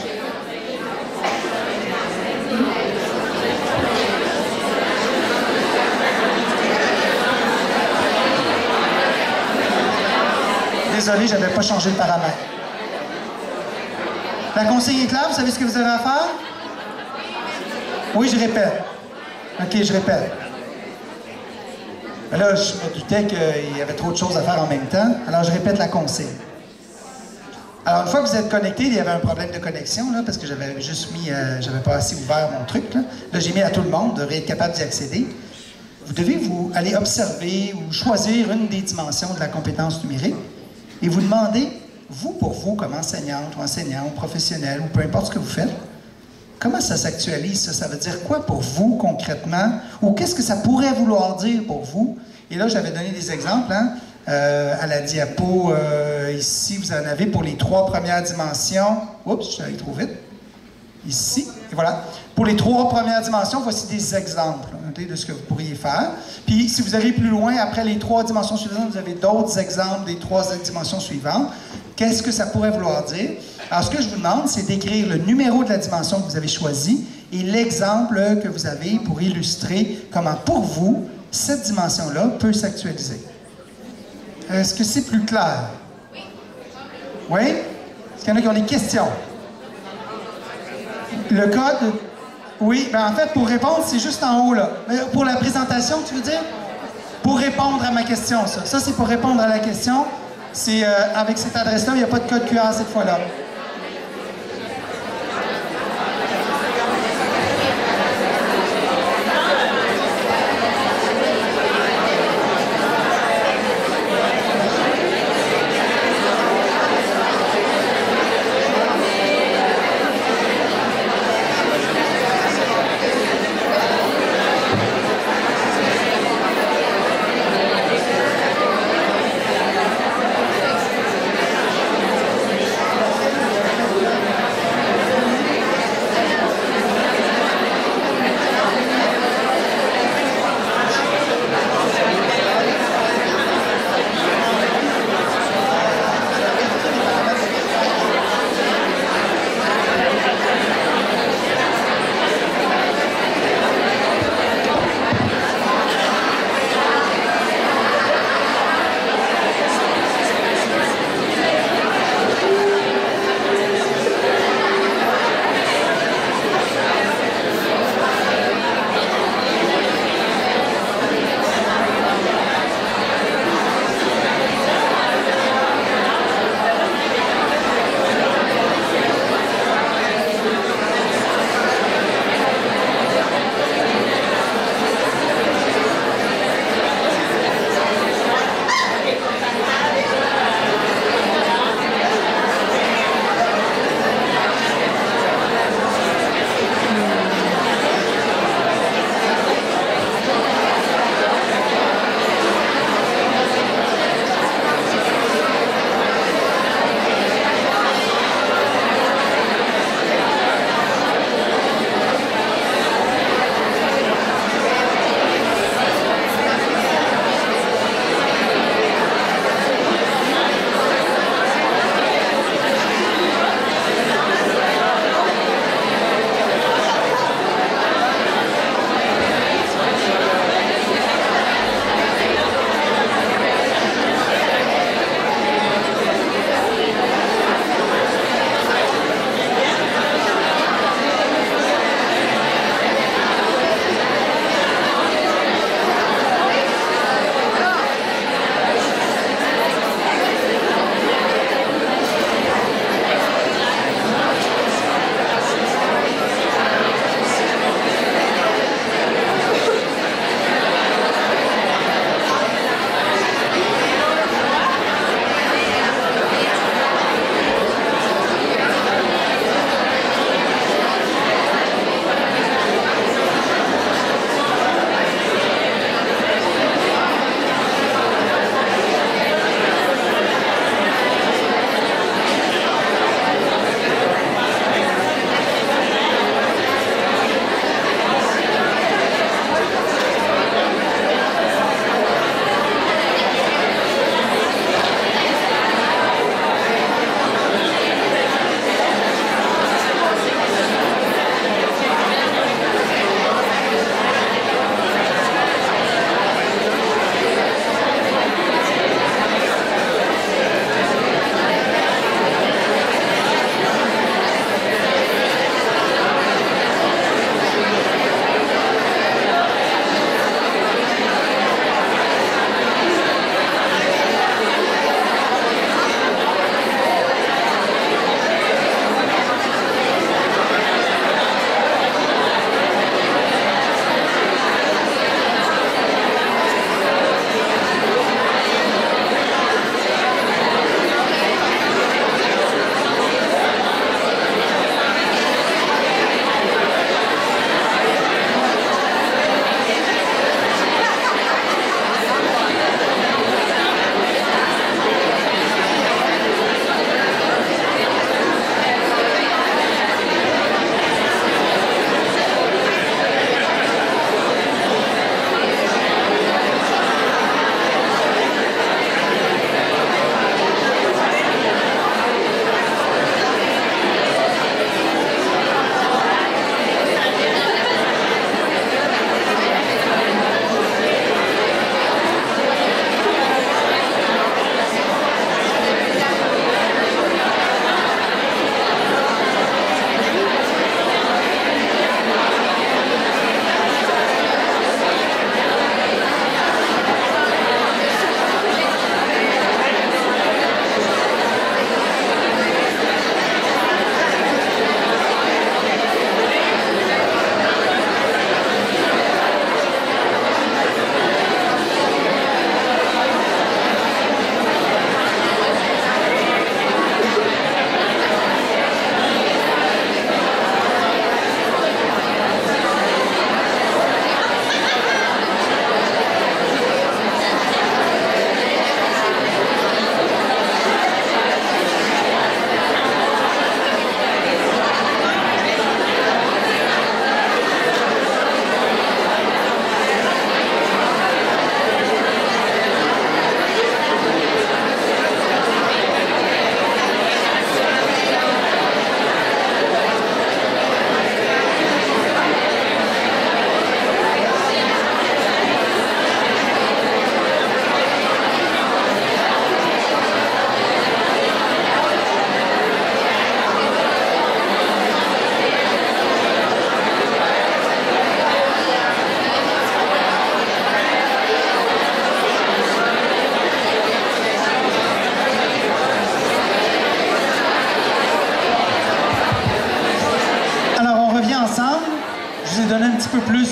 Désolé, je n'avais pas changé le paramètre. La consigne est claire, vous savez ce que vous avez à faire? Oui, je répète. OK, je répète. Mais là, je me doutais qu'il y avait trop de choses à faire en même temps. Alors, je répète la consigne. Alors, une fois que vous êtes connecté, il y avait un problème de connexion, là, parce que j'avais juste mis, j'avais pas assez ouvert mon truc. Là, j'ai mis à tout le monde, devrait être capable d'y accéder. Vous devez aller observer ou choisir une des dimensions de la compétence numérique et vous demander, vous, pour vous, comme enseignante ou enseignant ou professionnel, ou peu importe ce que vous faites, comment ça s'actualise, ça? Ça veut dire quoi pour vous, concrètement? Ou qu'est-ce que ça pourrait vouloir dire pour vous? Et là, j'avais donné des exemples, hein? À la diapo, ici, vous en avez pour les 3 premières dimensions. Oups, je suis allé trop vite. Ici, et voilà. Pour les 3 premières dimensions, voici des exemples de ce que vous pourriez faire. Puis, si vous allez plus loin, après les 3 dimensions suivantes, vous avez d'autres exemples des 3 dimensions suivantes. Qu'est-ce que ça pourrait vouloir dire? Alors, ce que je vous demande, c'est d'écrire le numéro de la dimension que vous avez choisi et l'exemple que vous avez pour illustrer comment, pour vous, cette dimension-là peut s'actualiser. Est-ce que c'est plus clair? Oui. Oui? Est-ce qu'il y en a qui ont des questions? Le code? Oui. Ben en fait, pour répondre, c'est juste en haut, là. Pour la présentation, tu veux dire? Pour répondre à ma question, ça. Ça, c'est pour répondre à la question. C'est avec cette adresse-là, il n'y a pas de code QR cette fois-là.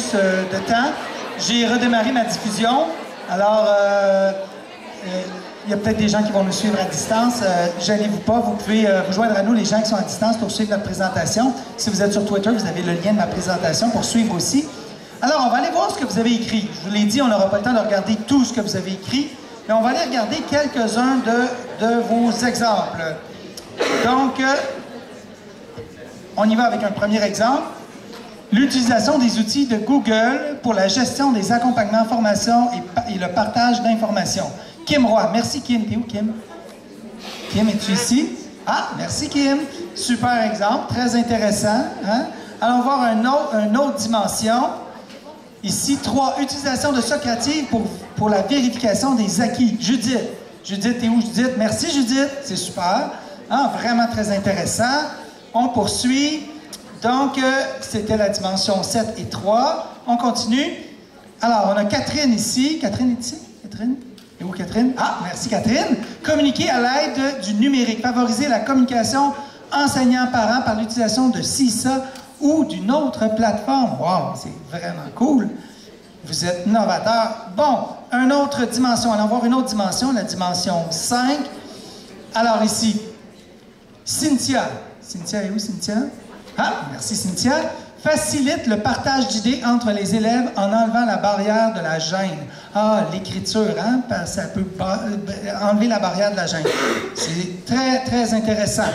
plus de temps. J'ai redémarré ma diffusion. Alors, il y a peut-être des gens qui vont nous suivre à distance. Gênez-vous pas, vous pouvez vous joindre à nous, les gens qui sont à distance, pour suivre notre présentation. Si vous êtes sur Twitter, vous avez le lien de ma présentation pour suivre aussi. Alors, on va aller voir ce que vous avez écrit. Je vous l'ai dit, on n'aura pas le temps de regarder tout ce que vous avez écrit, mais on va aller regarder quelques-uns de vos exemples. Donc, on y va avec un premier exemple. L'utilisation des outils de Google pour la gestion des accompagnements, formations et le partage d'informations. Kim Roy. Merci, Kim. T'es où, Kim? Kim, es-tu ici? Ah, merci, Kim. Super exemple, très intéressant. Hein? Allons voir une autre dimension. Ici, 3. Utilisation de Socrative pour la vérification des acquis. Judith. Judith, t'es où, Judith? Merci, Judith. C'est super. Ah, vraiment très intéressant. On poursuit. Donc, c'était la dimension 7 et 3. On continue. Alors, on a Catherine ici. Catherine est ici? Catherine? Et où, Catherine? Ah, merci, Catherine. Communiquer à l'aide du numérique. Favoriser la communication enseignant-parent par l'utilisation de CISA ou d'une autre plateforme. Wow, c'est vraiment cool. Vous êtes novateur. Bon, une autre dimension. Allons voir une autre dimension, la dimension 5. Alors, ici, Cynthia. Cynthia est où, Cynthia? Ah, merci, Cynthia. Facilite le partage d'idées entre les élèves en enlevant la barrière de la gêne. Ah, l'écriture, hein? Ça peut enlever la barrière de la gêne. C'est très, très intéressant.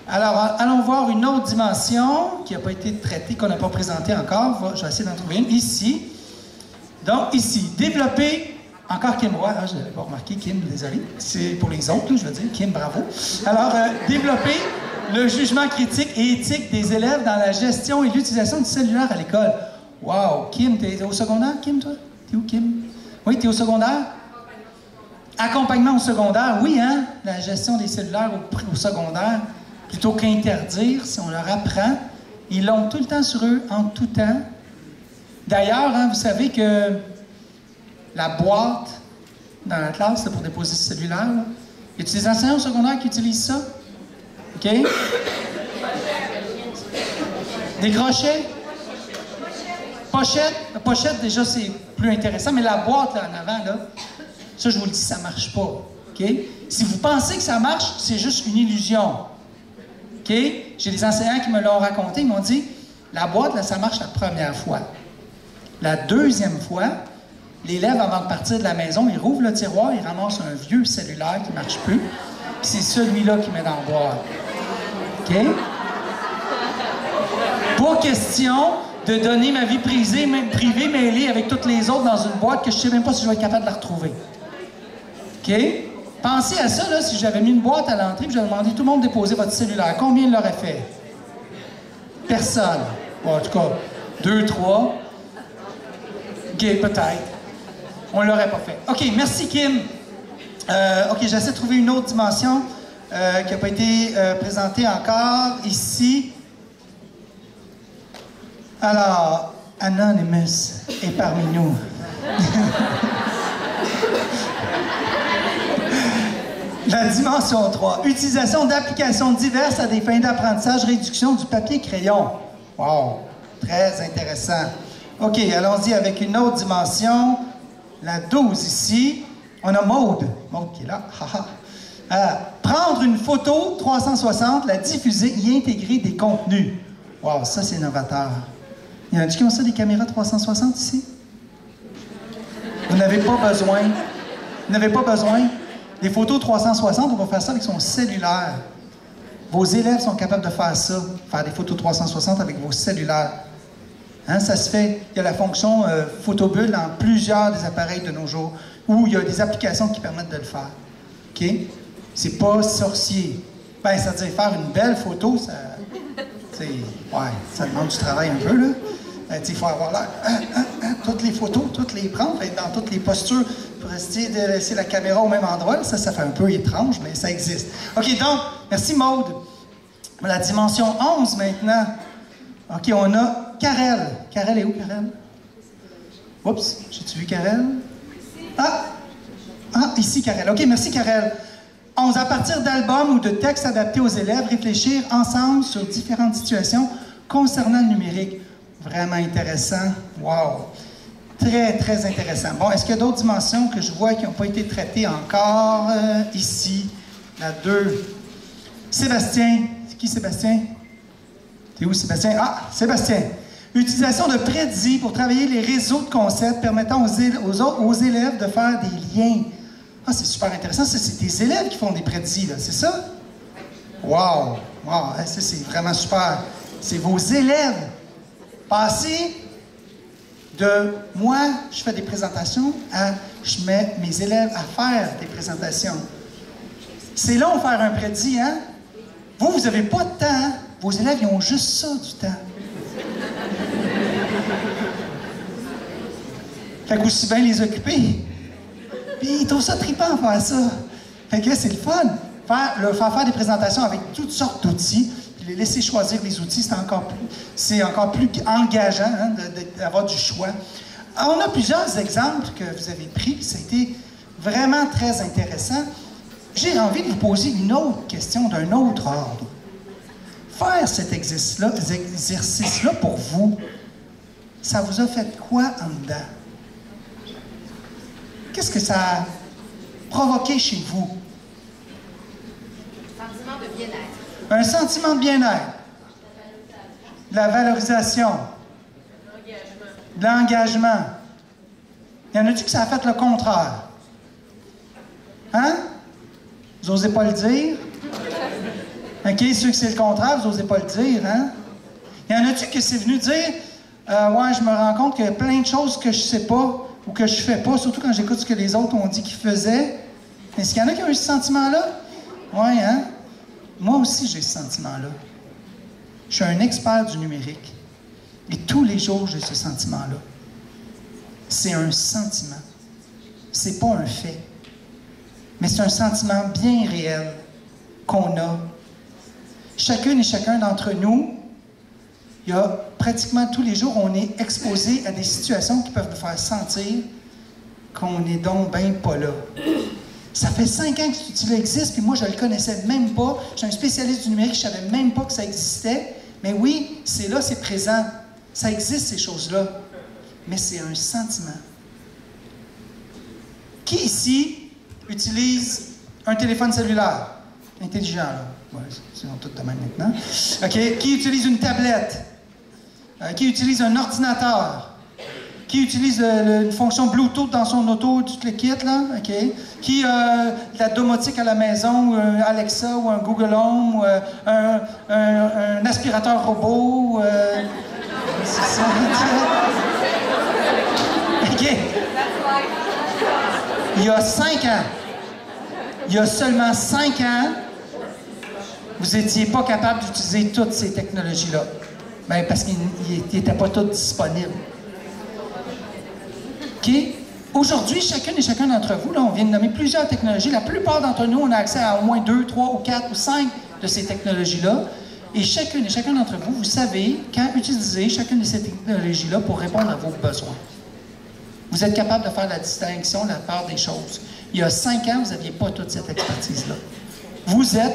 Alors, allons voir une autre dimension qui n'a pas été traitée, qu'on n'a pas présentée encore. Je vais essayer d'en trouver une. Ici. Donc, ici, développer... Encore Kim Roy. Ah, je n'avais pas remarqué. Kim, désolé. C'est pour les autres, là, je veux dire. Kim, bravo. Alors, développer le jugement critique et éthique des élèves dans la gestion et l'utilisation du cellulaire à l'école. Wow! Kim, t'es au secondaire, Kim, toi? T'es où, Kim? Oui, t'es au secondaire? Accompagnement au secondaire, oui, hein? La gestion des cellulaires au secondaire, plutôt qu'interdire, si on leur apprend. Ils l'ont tout le temps sur eux, en tout temps. D'ailleurs, hein, vous savez que la boîte dans la classe, c'est pour déposer ce cellulaire. Là. Y a-t-il des enseignants au secondaire qui utilisent ça? OK? Des crochets? Pochette? La pochette, déjà, c'est plus intéressant, mais la boîte, là, en avant, là, ça, je vous le dis, ça ne marche pas. OK? Si vous pensez que ça marche, c'est juste une illusion. OK? J'ai des enseignants qui me l'ont raconté, ils m'ont dit, la boîte, là, ça marche la première fois. La deuxième fois, l'élève, avant de partir de la maison, il rouvre le tiroir, il ramasse un vieux cellulaire qui ne marche plus, puis c'est celui-là qu'il met dans la boîte. OK? Pas question de donner ma vie privée mêlée avec toutes les autres dans une boîte que je ne sais même pas si je vais être capable de la retrouver. OK? Pensez à ça, là, si j'avais mis une boîte à l'entrée et j'avais demandé à tout le monde de déposer votre cellulaire. Combien il l'aurait fait? Personne. Bon, en tout cas, 2, 3. OK, peut-être. On ne l'aurait pas fait. OK, merci, Kim. OK, j'essaie de trouver une autre dimension qui n'a pas été présentée encore ici. Alors, Anonymous est parmi nous. La dimension 3. Utilisation d'applications diverses à des fins d'apprentissage, réduction du papier-crayon. Wow, très intéressant. OK, allons-y avec une autre dimension. La 12 ici. On a Maude. Maude qui est là. Prendre une photo 360, la diffuser, y intégrer des contenus. Wow, ça c'est novateur. Il y en a qui ont ça, des caméras 360 ici? Vous n'avez pas besoin. Vous n'avez pas besoin. Des photos 360, on va faire ça avec son cellulaire. Vos élèves sont capables de faire ça, faire des photos 360 avec vos cellulaires. Hein, ça se fait. Il y a la fonction photobulle dans plusieurs des appareils de nos jours, où il y a des applications qui permettent de le faire. OK? C'est pas sorcier. Ben, ça veut dire faire une belle photo, ça... Ouais, ça demande du travail un peu, là. Il faut avoir l'air, toutes les photos, toutes les prendre, être dans toutes les postures pour essayer de laisser la caméra au même endroit. Ça fait un peu étrange, mais ça existe. OK, donc, merci Maude. La dimension 11 maintenant. OK, on a Karel. Karel est où, Karel? Oups, j'ai-tu vu Karel? Ah, ici, Karel. OK, merci, Karel. 11. À partir d'albums ou de textes adaptés aux élèves, réfléchir ensemble sur différentes situations concernant le numérique. Vraiment intéressant. Wow! Très, très intéressant. Bon, est-ce qu'il y a d'autres dimensions que je vois qui n'ont pas été traitées encore ici? La 2. Sébastien. C'est qui Sébastien? T'es où Sébastien? Ah, Sébastien. Utilisation de prédits pour travailler les réseaux de concepts permettant aux élèves de faire des liens. Ah, c'est super intéressant. Ça, c'est des élèves qui font des prédits, là. C'est ça? Wow! Wow! Ça, c'est vraiment super. C'est vos élèves. Passez de moi, je fais des présentations, à je mets mes élèves à faire des présentations. C'est long faire un prédit, hein? Vous n'avez pas de temps, hein? Vos élèves, ils ont juste ça, du temps. Fait qu'aussi bien les occuper. Puis ils trouvent ça trippant faire ça. Fait que c'est le fun. Faire des présentations avec toutes sortes d'outils, puis les laisser choisir les outils, c'est encore plus engageant hein, d'avoir du choix. Alors, on a plusieurs exemples que vous avez pris, puis ça a été vraiment très intéressant. J'ai envie de vous poser une autre question d'un autre ordre. Faire cet exercice-là pour vous, ça vous a fait quoi en dedans? Qu'est-ce que ça a provoqué chez vous? Sentiment de bien-être. Un sentiment de bien-être. De la valorisation. De l'engagement. Il y en a-tu que ça a fait le contraire? Hein? Vous n'osez pas le dire? OK, ceux que c'est le contraire, vous n'osez pas le dire, hein? Il y en a-tu que c'est venu dire ouais, je me rends compte qu'il y a plein de choses que je ne sais pas ou que je ne fais pas, surtout quand j'écoute ce que les autres ont dit qu'ils faisaient. Est-ce qu'il y en a qui ont eu ce sentiment-là? Oui, hein? Moi aussi, j'ai ce sentiment-là. Je suis un expert du numérique. Et tous les jours, j'ai ce sentiment-là. C'est un sentiment. C'est pas un fait. Mais c'est un sentiment bien réel qu'on a. Chacune et chacun d'entre nous, il y a pratiquement tous les jours, on est exposé à des situations qui peuvent nous faire sentir qu'on n'est donc bien pas là. Ça fait 5 ans que cet outil-là existe, puis moi, je ne le connaissais même pas. Je suis un spécialiste du numérique, je ne savais même pas que ça existait. Mais oui, c'est là, c'est présent. Ça existe, ces choses-là. Mais c'est un sentiment. Qui ici utilise un téléphone cellulaire? Intelligent, là. Ouais, c'est tout de même maintenant. OK. Qui utilise une tablette? Qui utilise un ordinateur? Qui utilise une fonction Bluetooth dans son auto, tout le kit, là? OK. Qui a de la domotique à la maison, ou un Alexa, ou un Google Home, ou un aspirateur robot? C'est ça. OK. Il y a 5 ans, il y a seulement 5 ans, vous n'étiez pas capable d'utiliser toutes ces technologies-là. Bien, parce qu'ils n'étaient pas toutes disponibles. OK? Aujourd'hui, chacune et chacun d'entre vous, là, on vient de nommer plusieurs technologies. La plupart d'entre nous, on a accès à au moins 2, 3 ou 4 ou 5 de ces technologies-là. Et chacune et chacun d'entre vous, vous savez quand utiliser chacune de ces technologies-là pour répondre à vos besoins. Vous êtes capable de faire la distinction, la part des choses. Il y a 5 ans, vous n'aviez pas toute cette expertise-là.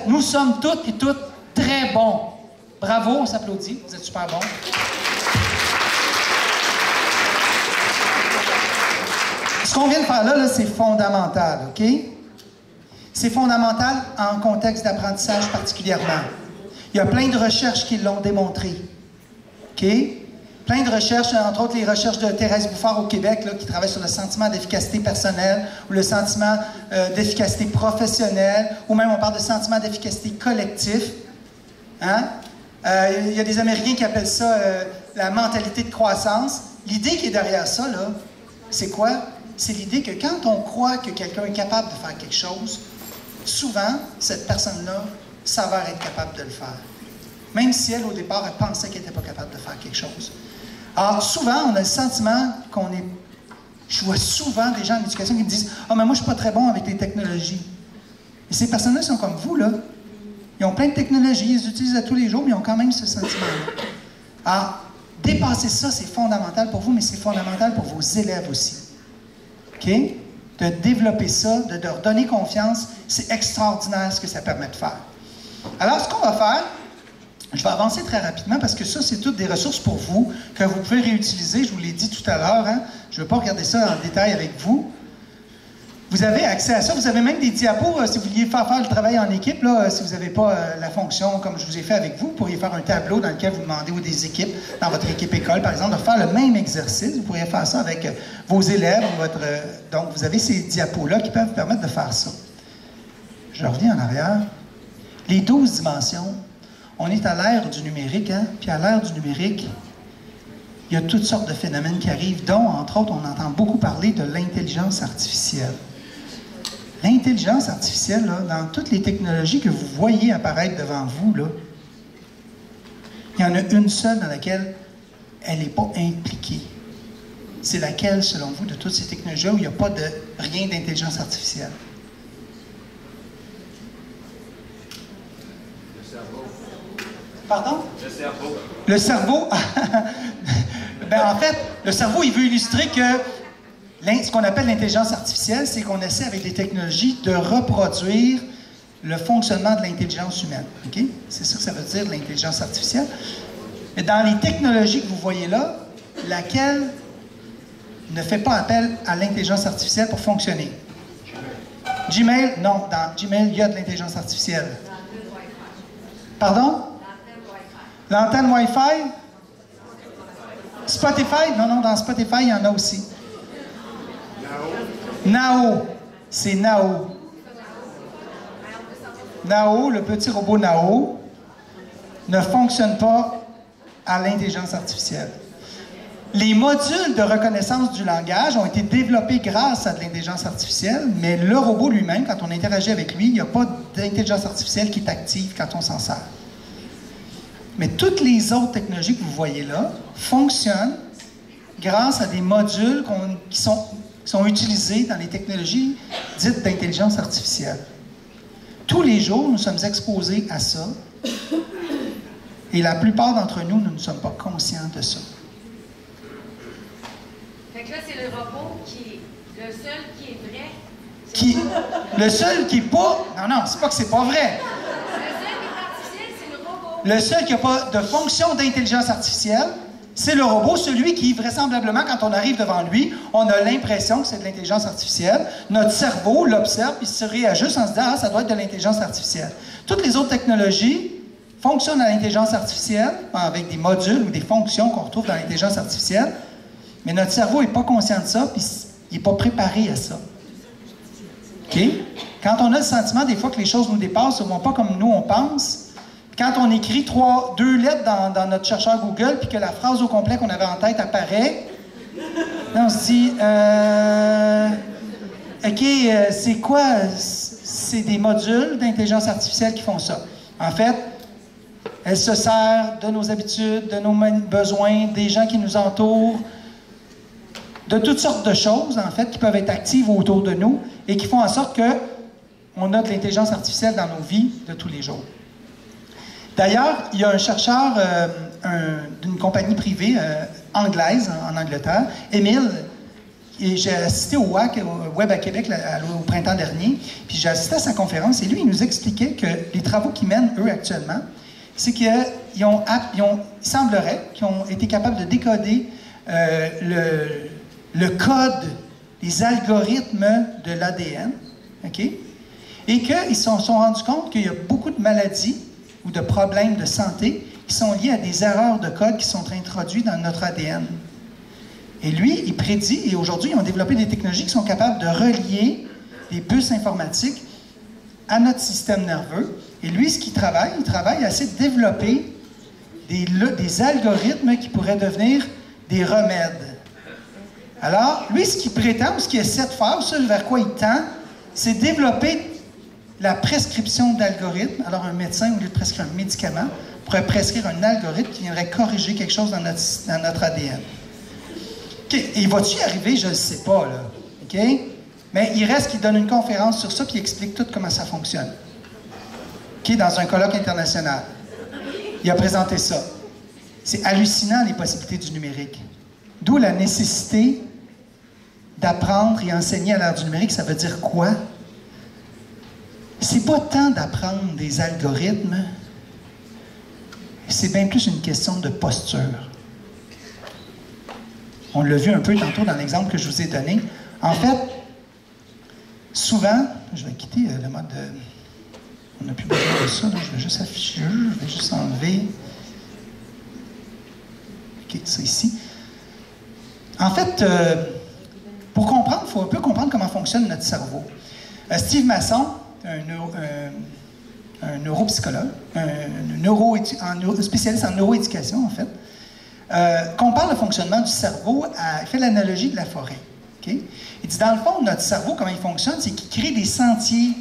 Nous sommes toutes et toutes très bons. Bravo, on s'applaudit. Vous êtes super bons. Ce qu'on vient de faire là c'est fondamental, OK? C'est fondamental en contexte d'apprentissage particulièrement. Il y a plein de recherches qui l'ont démontré. OK? Plein de recherches, entre autres les recherches de Thérèse Bouffard au Québec, là, qui travaille sur le sentiment d'efficacité personnelle ou le sentiment d'efficacité professionnelle, ou même on parle de sentiment d'efficacité collectif. Hein? Il y a des Américains qui appellent ça la mentalité de croissance. L'idée qui est derrière ça, là, c'est quoi? C'est l'idée que quand on croit que quelqu'un est capable de faire quelque chose, souvent, cette personne-là s'avère être capable de le faire. Même si elle, au départ, elle pensait qu'elle n'était pas capable de faire quelque chose. Alors, souvent, on a le sentiment qu'on est... Je vois souvent des gens en éducation qui me disent « Ah, mais moi, je ne suis pas très bon avec les technologies. » Et ces personnes-là sont comme vous, là. Ils ont plein de technologies, ils les utilisent à tous les jours, mais ils ont quand même ce sentiment-là. Alors, dépasser ça, c'est fondamental pour vous, mais c'est fondamental pour vos élèves aussi. OK? De développer ça, de leur donner confiance, c'est extraordinaire ce que ça permet de faire. Alors, ce qu'on va faire, Je vais avancer très rapidement parce que ça, c'est toutes des ressources pour vous que vous pouvez réutiliser. Je vous l'ai dit tout à l'heure. Hein? Je ne vais pas regarder ça en détail avec vous. Vous avez accès à ça. Vous avez même des diapos si vous vouliez faire le travail en équipe. Là, si vous n'avez pas la fonction comme je vous ai fait avec vous, vous pourriez faire un tableau dans lequel vous demandez aux des équipes, dans votre équipe école, par exemple, de faire le même exercice. Vous pourriez faire ça avec vos élèves. Donc, vous avez ces diapos-là qui peuvent vous permettre de faire ça. Je reviens en arrière. Les 12 dimensions. On est à l'ère du numérique, hein? Puis à l'ère du numérique, il y a toutes sortes de phénomènes qui arrivent, dont, entre autres, on entend beaucoup parler de l'intelligence artificielle. L'intelligence artificielle, là, dans toutes les technologies que vous voyez apparaître devant vous, là, il y en a une seule dans laquelle elle n'est pas impliquée. C'est laquelle, selon vous, de toutes ces technologies où il n'y a pas de rien d'intelligence artificielle? Le cerveau. Pardon? Le cerveau. Le cerveau? Ben, en fait, le cerveau, il veut illustrer que ce qu'on appelle l'intelligence artificielle, c'est qu'on essaie avec des technologies de reproduire le fonctionnement de l'intelligence humaine. Okay? C'est ça que ça veut dire, l'intelligence artificielle. Mais dans les technologies que vous voyez là, laquelle ne fait pas appel à l'intelligence artificielle pour fonctionner? Gmail, non. Dans Gmail, il y a de l'intelligence artificielle. Pardon? L'antenne Wi-Fi? Spotify? Non, dans Spotify, il y en a aussi. Nao. C'est Nao. Nao, le petit robot Nao, ne fonctionne pas à l'intelligence artificielle. Les modules de reconnaissance du langage ont été développés grâce à de l'intelligence artificielle, mais le robot lui-même, quand on interagit avec lui, il n'y a pas d'intelligence artificielle qui est active quand on s'en sert. Mais toutes les autres technologies que vous voyez là fonctionnent grâce à des modules qui sont utilisés dans les technologies dites d'intelligence artificielle. Tous les jours, nous sommes exposés à ça et la plupart d'entre nous, nous ne sommes pas conscients de ça. Fait que là, c'est le robot qui est le seul qui est vrai. Le seul qui n'est pas... Non, c'est pas que c'est pas vrai. Le seul qui n'a pas de fonction d'intelligence artificielle, c'est le robot, celui qui, vraisemblablement, quand on arrive devant lui, on a l'impression que c'est de l'intelligence artificielle. Notre cerveau l'observe et se réajuste en se disant « Ah, ça doit être de l'intelligence artificielle ». Toutes les autres technologies fonctionnent à l'intelligence artificielle, avec des modules ou des fonctions qu'on retrouve dans l'intelligence artificielle, mais notre cerveau n'est pas conscient de ça, puis il n'est pas préparé à ça. OK? Quand on a le sentiment, des fois, que les choses nous dépassent, ne vont pas comme nous, on pense... Quand on écrit 2 lettres dans notre chercheur Google, puis que la phrase au complet qu'on avait en tête apparaît, là, on se dit, OK, c'est quoi? C'est des modules d'intelligence artificielle qui font ça. En fait, elle se sert de nos habitudes, de nos besoins, des gens qui nous entourent, de toutes sortes de choses, en fait, qui peuvent être actives autour de nous et qui font en sorte qu'on a de l'intelligence artificielle dans nos vies de tous les jours. D'ailleurs, il y a un chercheur d'une compagnie privée anglaise en Angleterre, Émile, et j'ai assisté au WAC, au Web à Québec, au printemps dernier, puis j'ai assisté à sa conférence, et lui, il nous expliquait que les travaux qu'ils mènent, eux, actuellement, c'est qu'il semblerait qu'ils ont été capables de décoder le code, les algorithmes de l'ADN, OK? Et qu'ils se sont rendus compte qu'il y a beaucoup de maladies ou de problèmes de santé qui sont liés à des erreurs de code qui sont introduits dans notre ADN. Et lui, il prédit, et aujourd'hui, ils ont développé des technologies qui sont capables de relier des puces informatiques à notre système nerveux. Et lui, ce qu'il travaille, à essayer de développer des algorithmes qui pourraient devenir des remèdes. Alors, lui, ce qu'il prétend, ou ce qu'il essaie de faire, ce vers quoi il tend, c'est développer la prescription d'algorithmes. Alors, un médecin, au lieu de prescrire un médicament, pourrait prescrire un algorithme qui viendrait corriger quelque chose dans notre ADN. Okay. Et va-tu y arriver? Je ne sais pas, là. OK? Mais il reste qu'il donne une conférence sur ça puis il explique tout comment ça fonctionne. OK? Dans un colloque international. Il a présenté ça. C'est hallucinant, les possibilités du numérique. D'où la nécessité d'apprendre et enseigner à l'ère du numérique. Ça veut dire quoi? C'est pas tant d'apprendre des algorithmes, c'est bien plus une question de posture. On l'a vu un peu tantôt dans l'exemple que je vous ai donné. En fait, souvent, je vais quitter le mode... on n'a plus besoin de ça, là. Je vais juste afficher, je vais juste enlever... OK, ça ici. En fait, pour comprendre, il faut un peu comprendre comment fonctionne notre cerveau. Steve Masson, un neuropsychologue, un spécialiste en neuroéducation, en fait, compare le fonctionnement du cerveau il fait l'analogie de la forêt. Okay? Il dit, dans le fond, notre cerveau, comment il fonctionne, c'est qu'il crée des sentiers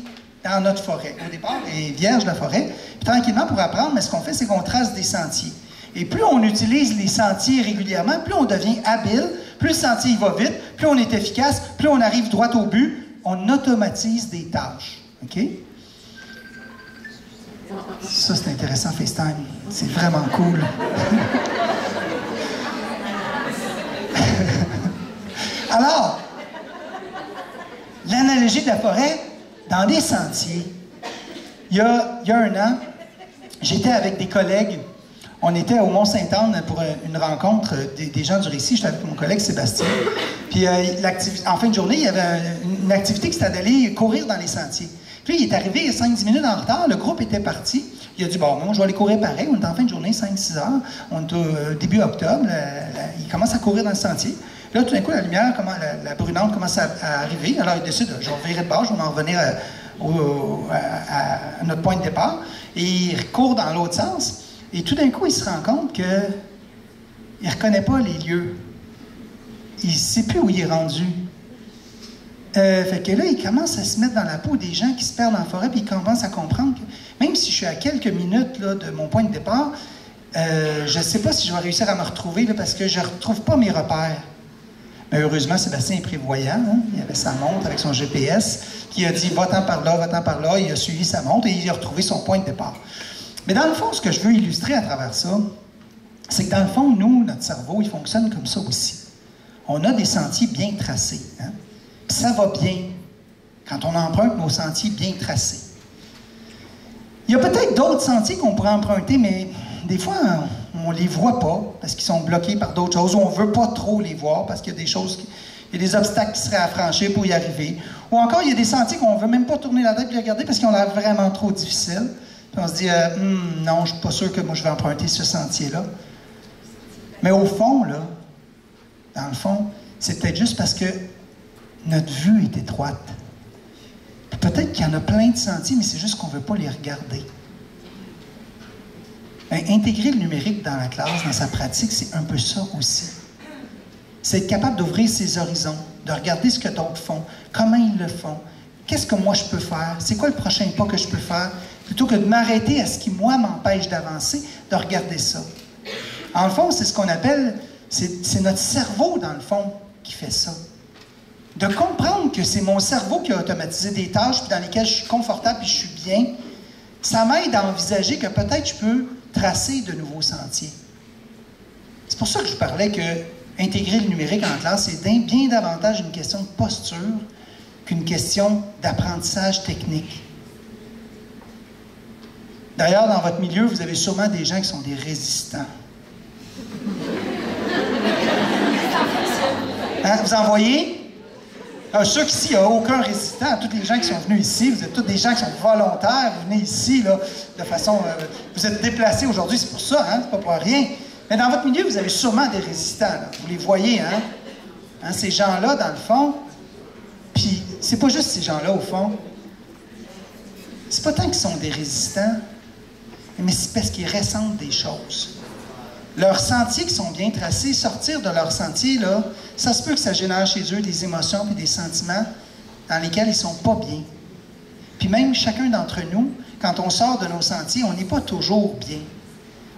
dans notre forêt. Au départ, il est vierge, la forêt. Puis tranquillement, pour apprendre, mais ce qu'on fait, c'est qu'on trace des sentiers. Et plus on utilise les sentiers régulièrement, plus on devient habile, plus le sentier il va vite, plus on est efficace, plus on arrive droit au but, on automatise des tâches. OK? Ça, c'est intéressant, FaceTime. C'est vraiment cool. Alors, l'analogie de la forêt, dans des sentiers, il y a un an, j'étais avec des collègues. On était au Mont-Sainte-Anne pour une rencontre des gens du récit. J'étais avec mon collègue Sébastien. Puis, en fin de journée, il y avait une activité qui c'était d'aller courir dans les sentiers. Puis, il est arrivé 5-10 minutes en retard. Le groupe était parti. Il a dit, bon, moi, je vais aller courir pareil. On est en fin de journée, 5-6 heures. On est au début octobre. Il commence à courir dans le sentier. Là, tout d'un coup, la lumière, la brunante commence à arriver. Alors, il décide, je vais virer de bord, je vais m'en revenir à notre point de départ. Et il court dans l'autre sens. Et tout d'un coup, il se rend compte qu'il ne reconnaît pas les lieux. Il ne sait plus où il est rendu. Fait que là, il commence à se mettre dans la peau des gens qui se perdent en forêt, puis il commence à comprendre que même si je suis à quelques minutes là, de mon point de départ, je ne sais pas si je vais réussir à me retrouver là, parce que je ne retrouve pas mes repères. Mais heureusement, Sébastien est prévoyant. Hein? Il avait sa montre avec son GPS qui a dit « va-t'en par là, va-t'en par là ». Il a suivi sa montre et il a retrouvé son point de départ. Mais dans le fond, ce que je veux illustrer à travers ça, c'est que dans le fond, nous, notre cerveau, il fonctionne comme ça aussi. On a des sentiers bien tracés. Hein? Puis ça va bien quand on emprunte nos sentiers bien tracés. Il y a peut-être d'autres sentiers qu'on pourrait emprunter, mais des fois, on ne les voit pas parce qu'ils sont bloqués par d'autres choses, ou on ne veut pas trop les voir parce qu'il y a des choses, il y a des obstacles qui seraient à franchir pour y arriver. Ou encore, il y a des sentiers qu'on ne veut même pas tourner la tête et regarder parce qu'ils ont l'air vraiment trop difficiles. Puis on se dit, non, je ne suis pas sûr que moi je vais emprunter ce sentier-là. Mais au fond, là, dans le fond, c'est peut-être juste parce que notre vue est étroite. Peut-être qu'il y en a plein de sentiers, mais c'est juste qu'on ne veut pas les regarder. Intégrer le numérique dans la classe, dans sa pratique, c'est un peu ça aussi. C'est être capable d'ouvrir ses horizons, de regarder ce que d'autres font, comment ils le font, qu'est-ce que moi je peux faire, c'est quoi le prochain pas que je peux faire, plutôt que de m'arrêter à ce qui, moi, m'empêche d'avancer, de regarder ça. En fond, c'est ce qu'on appelle, c'est notre cerveau, dans le fond, qui fait ça. De comprendre que c'est mon cerveau qui a automatisé des tâches puis dans lesquelles je suis confortable et je suis bien, ça m'aide à envisager que peut-être je peux tracer de nouveaux sentiers. C'est pour ça que je parlais que intégrer le numérique en classe, c'est bien davantage une question de posture qu'une question d'apprentissage technique. D'ailleurs, dans votre milieu, vous avez sûrement des gens qui sont des résistants. Hein, vous en voyez? Alors, je suis sûr qu'ici, il n'y a aucun résistant. Tous les gens qui sont venus ici, vous êtes tous des gens qui sont volontaires. Vous venez ici, là, de façon... vous êtes déplacés aujourd'hui, c'est pour ça, hein? C'est pas pour rien. Mais dans votre milieu, vous avez sûrement des résistants, là. Vous les voyez, hein? Ces gens-là, dans le fond... Puis, c'est pas juste ces gens-là, au fond. C'est pas tant qu'ils sont des résistants, mais c'est parce qu'ils ressentent des choses. Leurs sentiers qui sont bien tracés, sortir de leurs sentiers, là, ça se peut que ça génère chez eux des émotions et des sentiments dans lesquels ils ne sont pas bien. Puis même chacun d'entre nous, quand on sort de nos sentiers, on n'est pas toujours bien.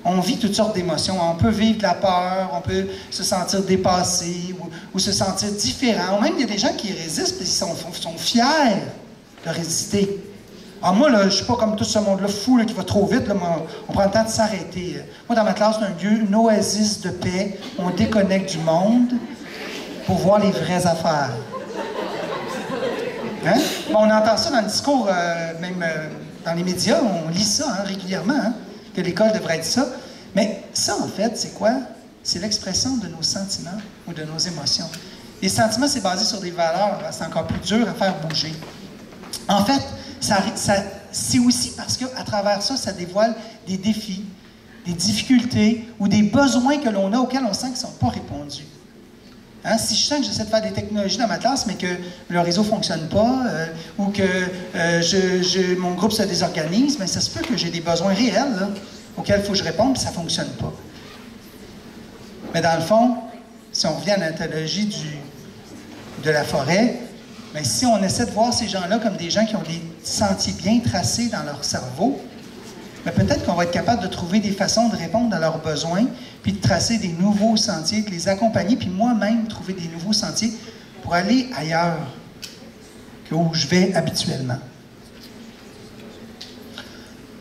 On vit toutes sortes d'émotions. On peut vivre de la peur, on peut se sentir dépassé ou se sentir différent. Ou même, il y a des gens qui résistent parce qu'ils sont fiers de résister. Ah, moi, là, je ne suis pas comme tout ce monde-là fou là, qui va trop vite. Là, on prend le temps de s'arrêter. Moi, dans ma classe, c'est un lieu, une oasis de paix. On déconnecte du monde pour voir les vraies affaires. Hein? Bon, on entend ça dans le discours, même dans les médias. On lit ça régulièrement, hein, que l'école devrait être ça. Mais ça, en fait, c'est quoi? C'est l'expression de nos sentiments ou de nos émotions. Les sentiments, c'est basé sur des valeurs. C'est encore plus dur à faire bouger. En fait, c'est aussi parce qu'à travers ça, ça dévoile des défis, des difficultés ou des besoins que l'on a auxquels on sent qu'ils ne sont pas répondus. Hein? Si je sens que j'essaie de faire des technologies dans ma classe, mais que le réseau ne fonctionne pas, ou que mon groupe se désorganise, bien, ça se peut que j'ai des besoins réels là, auxquels il faut que je réponde, puis ça ne fonctionne pas. Mais dans le fond, si on revient à l'analogie de la forêt, bien, si on essaie de voir ces gens-là comme des gens qui ont des sentiers bien tracés dans leur cerveau, bien, peut-être qu'on va être capable de trouver des façons de répondre à leurs besoins, puis de tracer des nouveaux sentiers, de les accompagner, puis moi-même trouver des nouveaux sentiers pour aller ailleurs que où je vais habituellement.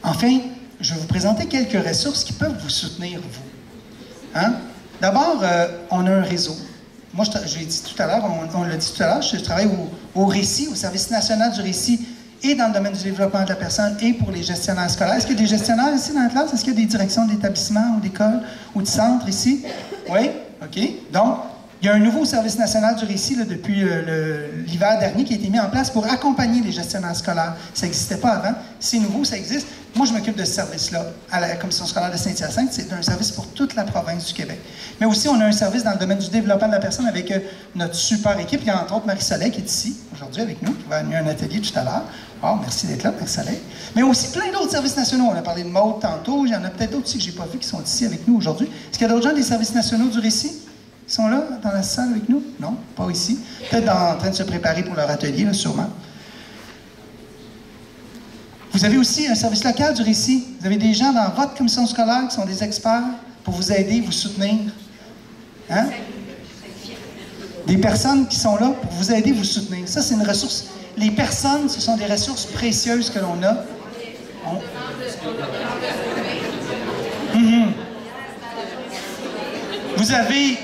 Enfin, je vais vous présenter quelques ressources qui peuvent vous soutenir, vous. Hein? D'abord, on a un réseau. Moi, je l'ai dit tout à l'heure, on l'a dit tout à l'heure, je travaille au Récit, au Service national du Récit, et dans le domaine du développement de la personne, et pour les gestionnaires scolaires. Est-ce qu'il y a des gestionnaires ici dans la classe? Est-ce qu'il y a des directions d'établissement ou d'école ou de centre ici? Oui? OK. Donc, il y a un nouveau Service national du Récit là, depuis l'hiver dernier qui a été mis en place pour accompagner les gestionnaires scolaires. Ça n'existait pas avant. C'est nouveau, ça existe. Moi, je m'occupe de ce service-là à la Commission scolaire de Saint-Hyacinthe. C'est un service pour toute la province du Québec. Mais aussi, on a un service dans le domaine du développement de la personne avec notre super équipe. Il y a entre autres Marie-Soleil qui est ici aujourd'hui avec nous, qui va animer un atelier tout à l'heure. Oh, merci d'être là, Marie-Soleil. Mais aussi plein d'autres services nationaux. On a parlé de Maud tantôt. Il y en a peut-être d'autres aussi que je n'ai pas vu qui sont ici avec nous aujourd'hui. Est-ce qu'il y a d'autres gens des services nationaux du Récit? Ils sont là, dans la salle avec nous? Non, pas ici. Peut-être en train de se préparer pour leur atelier, là, sûrement. Vous avez aussi un service local du Récit. Vous avez des gens dans votre commission scolaire qui sont des experts pour vous aider, vous soutenir. Hein? Des personnes qui sont là pour vous aider, vous soutenir. Ça, c'est une ressource. Les personnes, ce sont des ressources précieuses que l'on a. Vous avez...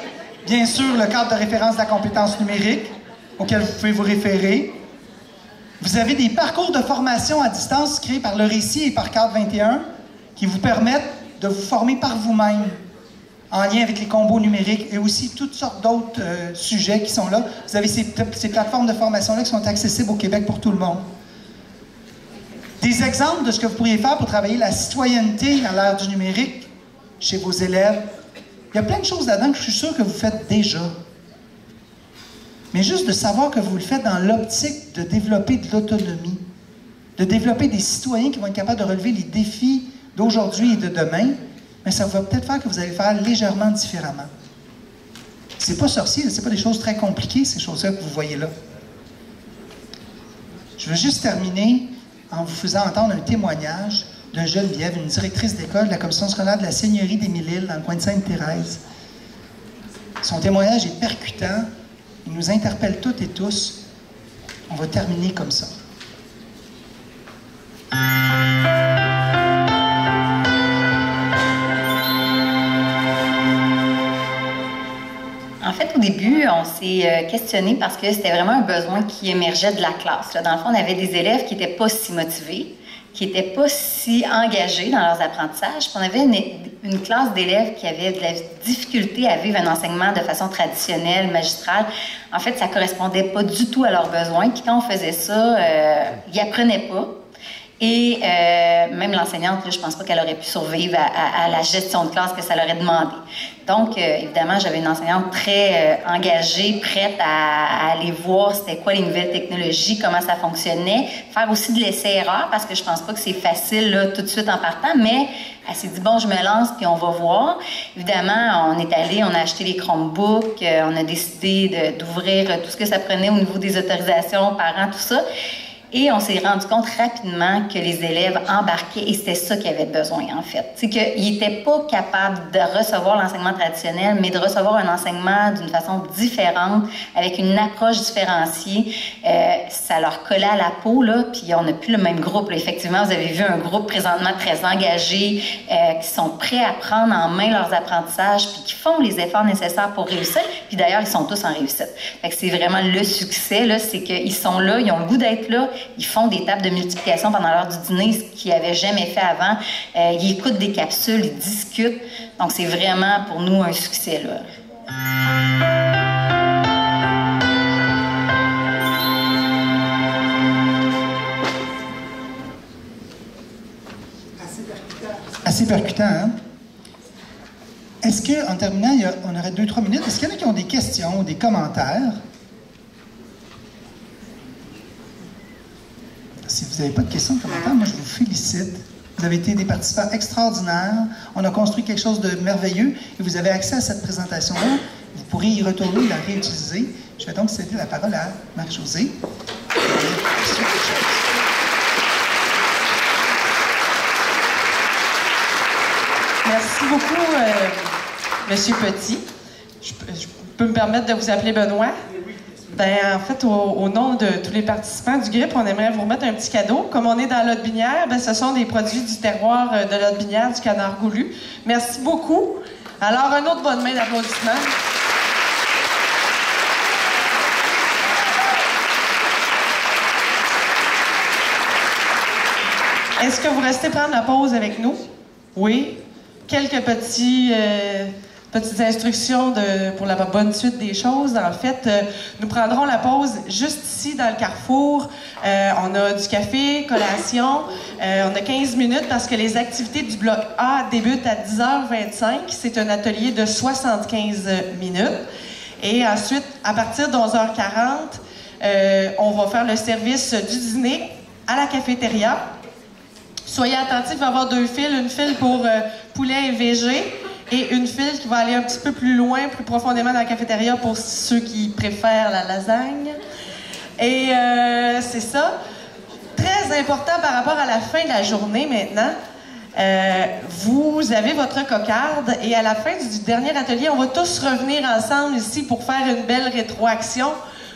bien sûr, le cadre de référence de la compétence numérique, auquel vous pouvez vous référer. Vous avez des parcours de formation à distance créés par le Récit et par Cadre 21 qui vous permettent de vous former par vous-même en lien avec les combos numériques et aussi toutes sortes d'autres sujets qui sont là. Vous avez ces plateformes de formation-là qui sont accessibles au Québec pour tout le monde. Des exemples de ce que vous pourriez faire pour travailler la citoyenneté à l'ère du numérique chez vos élèves. Il y a plein de choses là-dedans que je suis sûr que vous faites déjà. Mais juste de savoir que vous le faites dans l'optique de développer de l'autonomie, de développer des citoyens qui vont être capables de relever les défis d'aujourd'hui et de demain, mais ça va peut-être faire que vous allez faire légèrement différemment. C'est pas sorcier, c'est pas des choses très compliquées, ces choses-là que vous voyez là. Je veux juste terminer en vous faisant entendre un témoignage de Geneviève, une directrice d'école de la commission scolaire de la Seigneurie d'Émile-Île, dans le coin de Sainte-Thérèse. Son témoignage est percutant. Il nous interpelle toutes et tous. On va terminer comme ça. En fait, au début, on s'est questionné parce que c'était vraiment un besoin qui émergeait de la classe. Dans le fond, on avait des élèves qui n'étaient pas si motivés, qui n'étaient pas si engagés dans leurs apprentissages. Puis on avait une classe d'élèves qui avaient de la difficulté à vivre un enseignement de façon traditionnelle, magistrale. En fait, ça ne correspondait pas du tout à leurs besoins. Puis quand on faisait ça, ils n'apprenaient pas. Et même l'enseignante, là, je ne pense pas qu'elle aurait pu survivre à la gestion de classe que ça leur aurait demandé. Donc, évidemment, j'avais une enseignante très engagée, prête à aller voir c'était quoi les nouvelles technologies, comment ça fonctionnait, faire aussi de l'essai-erreur, parce que je pense pas que c'est facile là, tout de suite en partant, mais elle s'est dit, bon, je me lance, puis on va voir. Évidemment, on est allé, on a acheté les Chromebooks, on a décidé d'ouvrir tout ce que ça prenait au niveau des autorisations, parents, tout ça. Et on s'est rendu compte rapidement que les élèves embarquaient et c'était ça qu'ils avaient besoin, en fait. C'est qu'ils n'étaient pas capables de recevoir l'enseignement traditionnel, mais de recevoir un enseignement d'une façon différente, avec une approche différenciée. Ça leur collait à la peau, là, puis on n'a plus le même groupe. Là. Effectivement, vous avez vu un groupe présentement très engagé, qui sont prêts à prendre en main leurs apprentissages, puis qui font les efforts nécessaires pour réussir. Puis d'ailleurs, ils sont tous en réussite. Fait que c'est vraiment le succès, là, c'est qu'ils sont là, ils ont le goût d'être là, ils font des tables de multiplication pendant l'heure du dîner, ce qu'ils n'avaient jamais fait avant. Ils écoutent des capsules, ils discutent. Donc, c'est vraiment pour nous un succès, là. Assez percutant, hein? Est-ce qu'en terminant, on aurait 2-3 minutes, est-ce qu'il y en a qui ont des questions ou des commentaires? Si vous n'avez pas de questions ou de commentaires, moi je vous félicite. Vous avez été des participants extraordinaires. On a construit quelque chose de merveilleux et vous avez accès à cette présentation-là. Vous pourrez y retourner et la réutiliser. Je vais donc céder la parole à Marie-Josée. Merci beaucoup, Monsieur Petit. Je peux me permettre de vous appeler Benoît? Ben, en fait, au nom de tous les participants du GRIP, on aimerait vous remettre un petit cadeau. Comme on est dans l'Aude-Binière, ben, ce sont des produits du terroir de l'Aude-Binière, du canard goulu. Merci beaucoup. Alors, un autre bonne main d'applaudissements. Est-ce que vous restez prendre la pause avec nous? Oui. Quelques petites instructions pour la bonne suite des choses. En fait, nous prendrons la pause juste ici dans le carrefour. On a du café, collation. On a 15 minutes parce que les activités du bloc A débutent à 10h25. C'est un atelier de 75 minutes. Et ensuite, à partir de 11h40, on va faire le service du dîner à la cafétéria. Soyez attentifs, il va y avoir 2 files. Une file pour poulet et végé et une file qui va aller un petit peu plus loin, plus profondément dans la cafétéria pour ceux qui préfèrent la lasagne. Et c'est ça. Très important par rapport à la fin de la journée maintenant. Vous avez votre cocarde et à la fin du dernier atelier, on va tous revenir ensemble ici pour faire une belle rétroaction.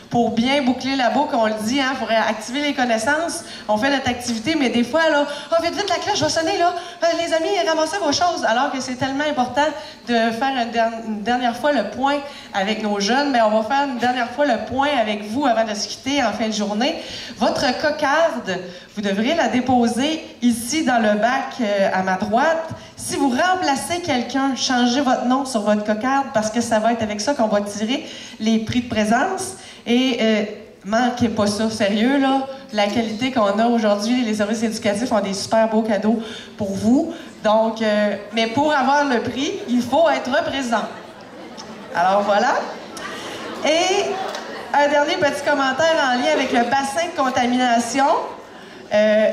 Pour bien boucler la boucle, on le dit, hein, pour activer les connaissances, on fait notre activité, mais des fois, là, oh, vite, la cloche va sonner, là, les amis, ramassez vos choses, alors que c'est tellement important de faire une dernière fois le point avec nos jeunes, mais on va faire une dernière fois le point avec vous avant de se quitter en fin de journée. Votre cocarde, vous devrez la déposer ici dans le bac à ma droite. Si vous remplacez quelqu'un, changez votre nom sur votre cocarde parce que ça va être avec ça qu'on va tirer les prix de présence. Et manquez pas ça, sérieux, là. La qualité qu'on a aujourd'hui, les services éducatifs ont des super beaux cadeaux pour vous. Donc, mais pour avoir le prix, il faut être présent. Alors, voilà. Et un dernier petit commentaire en lien avec le bassin de contamination.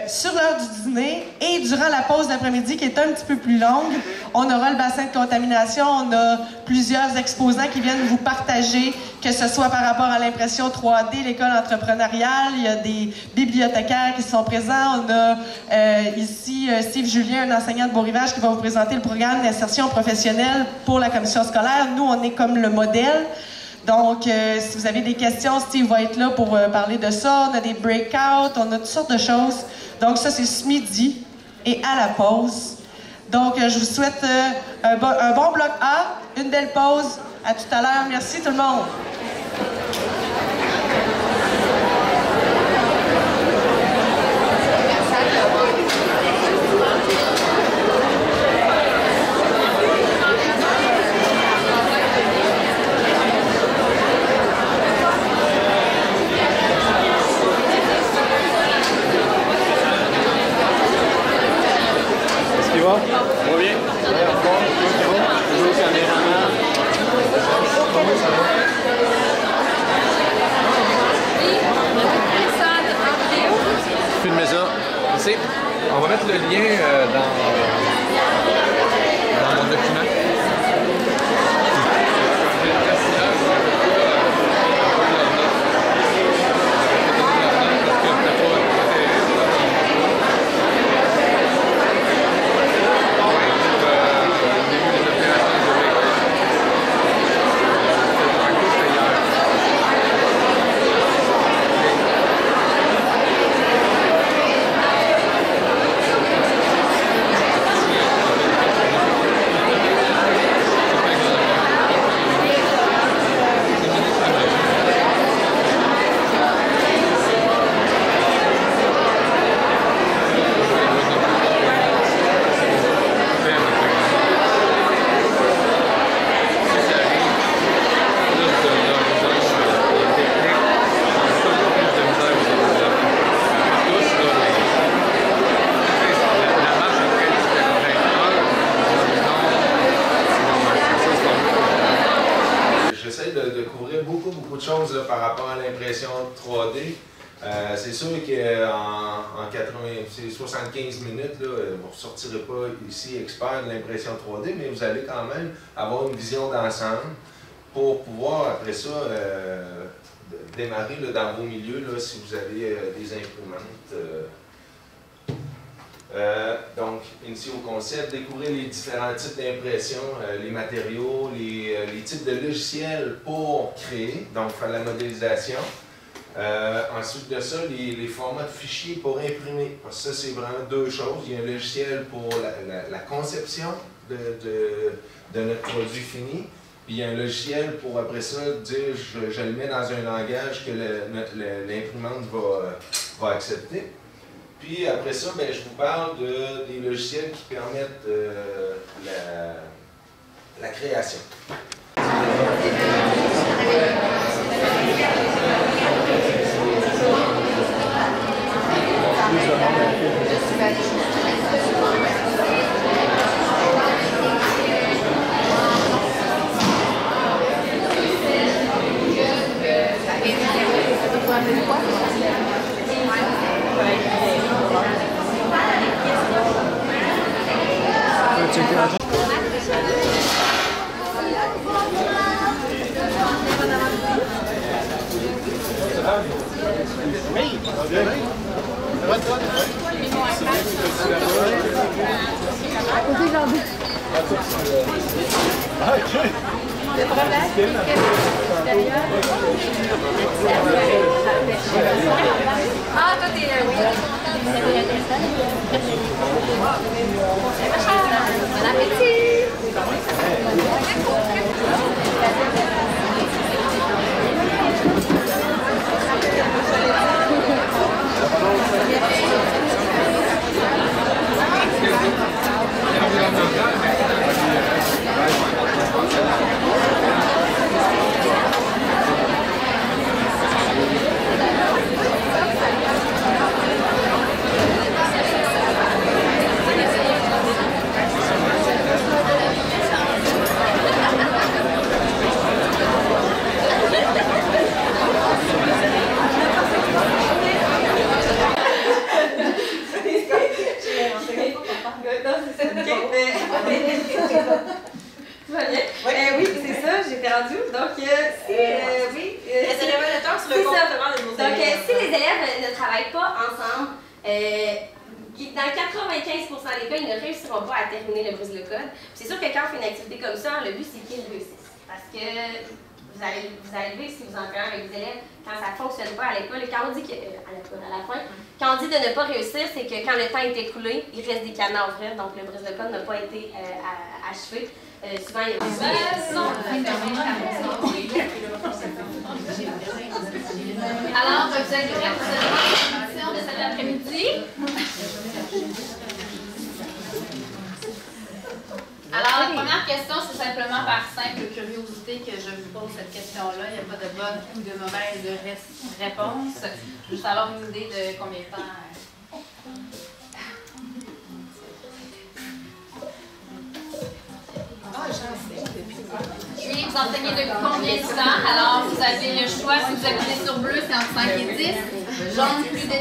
Sur l'heure du dîner et durant la pause d'après-midi qui est un petit peu plus longue, on aura le bassin de contamination, on a plusieurs exposants qui viennent vous partager, que ce soit par rapport à l'impression 3D, l'école entrepreneuriale, il y a des bibliothécaires qui sont présents, on a ici Steve Julien, un enseignant de Beau-Rivage qui va vous présenter le programme d'insertion professionnelle pour la commission scolaire. Nous, on est comme le modèle. Donc, si vous avez des questions, Steve va être là pour parler de ça. On a des breakouts, on a toutes sortes de choses. Donc, ça, c'est ce midi et à la pause. Donc, je vous souhaite un bon bloc A, une belle pause. À tout à l'heure. Merci tout le monde. Va bien? Toujours caméraman. Filmez ça. Merci. On va mettre le lien dans mon document. C'est sûr qu'en 75 minutes, là, vous ne ressortirez pas ici expert de l'impression 3D, mais vous allez quand même avoir une vision d'ensemble pour pouvoir, après ça, démarrer là, dans vos milieux là, si vous avez des imprimantes. Donc, initier au concept, découvrir les différents types d'impression, les matériaux, les types de logiciels pour créer, donc faire la modélisation. Ensuite de ça, les formats de fichiers pour imprimer. Parce que ça, c'est vraiment deux choses. Il y a un logiciel pour la conception de notre produit fini. Puis il y a un logiciel pour, après ça, dire je le mets dans un langage que l'imprimante va accepter. Puis après ça, ben, je vous parle des logiciels qui permettent la création. Ah, toi, t'es là, oui. Bon appétit! Oui, c'est ça, j'étais rendue. Donc, si les élèves ne travaillent pas ensemble, dans 95% des cas, ils ne réussiront pas à terminer le brise-le-code. C'est sûr que quand on fait une activité comme ça, le but, c'est qu'ils réussissent. Parce que vous allez lever si vous en parlez avec les élèves quand ça ne fonctionne pas à l'école. Et quand on dit que, à la fin, quand on dit de ne pas réussir, c'est que quand le temps est écoulé, il reste des cadenas à ouvrir, donc le brise-le-code n'a pas été achevé. Souvent, il y a des Alors, vous êtes prêts pour cette émission de cet après-midi? Alors, la première question, c'est simplement par simple curiosité que je vous pose cette question-là. Il n'y a pas de bonne ou de mauvaise réponse. Je veux juste avoir une idée de combien de temps. Puis, vous enseignez depuis combien de temps? Alors, vous avez le choix. Si vous appuyez sur bleu, c'est entre 5 et 10. Jaune, plus de 10.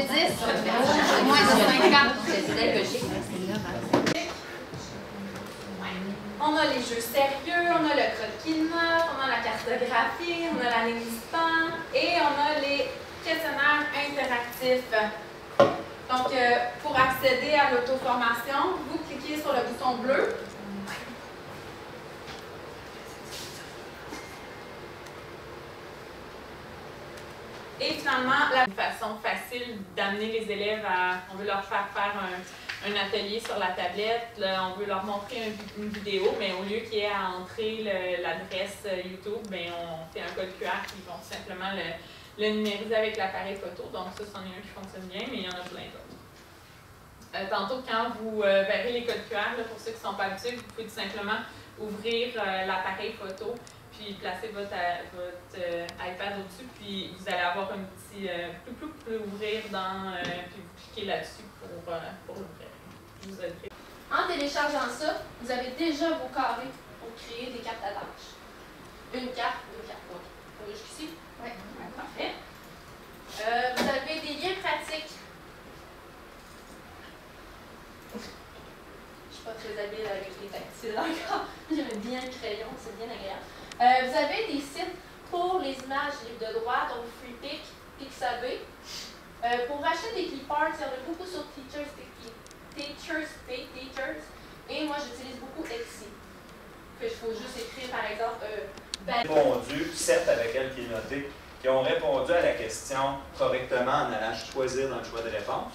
Moins de 50. C'est pédagogique. On a les jeux sérieux, on a le croquis-de-notes, on a la cartographie, on a l'année d'histoire et on a les questionnaires interactifs. Donc, pour accéder à l'auto-formation, vous cliquez sur le bouton bleu. Et finalement, la façon facile d'amener les élèves à... On veut leur faire faire un atelier sur la tablette, là, on veut leur montrer une vidéo, mais au lieu qu'il y ait à entrer l'adresse YouTube, bien, on fait un code QR qui vont simplement le numériser avec l'appareil photo. Donc ça, c'en est un qui fonctionne bien, mais il y en a plein d'autres. Tantôt, quand vous verrez les codes QR, là, pour ceux qui ne sont pas habitués, vous pouvez tout simplement ouvrir l'appareil photo, puis placer votre iPad au-dessus, puis vous allez avoir un petit ploup vous pouvez ouvrir puis vous cliquez là-dessus pour l'ouvrir. En téléchargeant ça, vous avez déjà vos carrés pour créer des cartes à tâches. Une carte, deux cartes. Comme jusqu'ici? Oui. Parfait. Vous avez des liens pratiques. Je ne suis pas très habile avec les tactiles encore. J'aime bien le crayon, c'est bien agréable. Vous avez des sites pour les images libres de droit, donc FreePic, Pixabay. Pour acheter des cliparts, il y en a beaucoup sur Teachers. Et moi, j'utilise beaucoup Etsy. Il faut juste écrire, par exemple, répondu, 7 avec elle qui est notée, qui ont répondu à la question correctement en allant choisir dans le choix de réponse.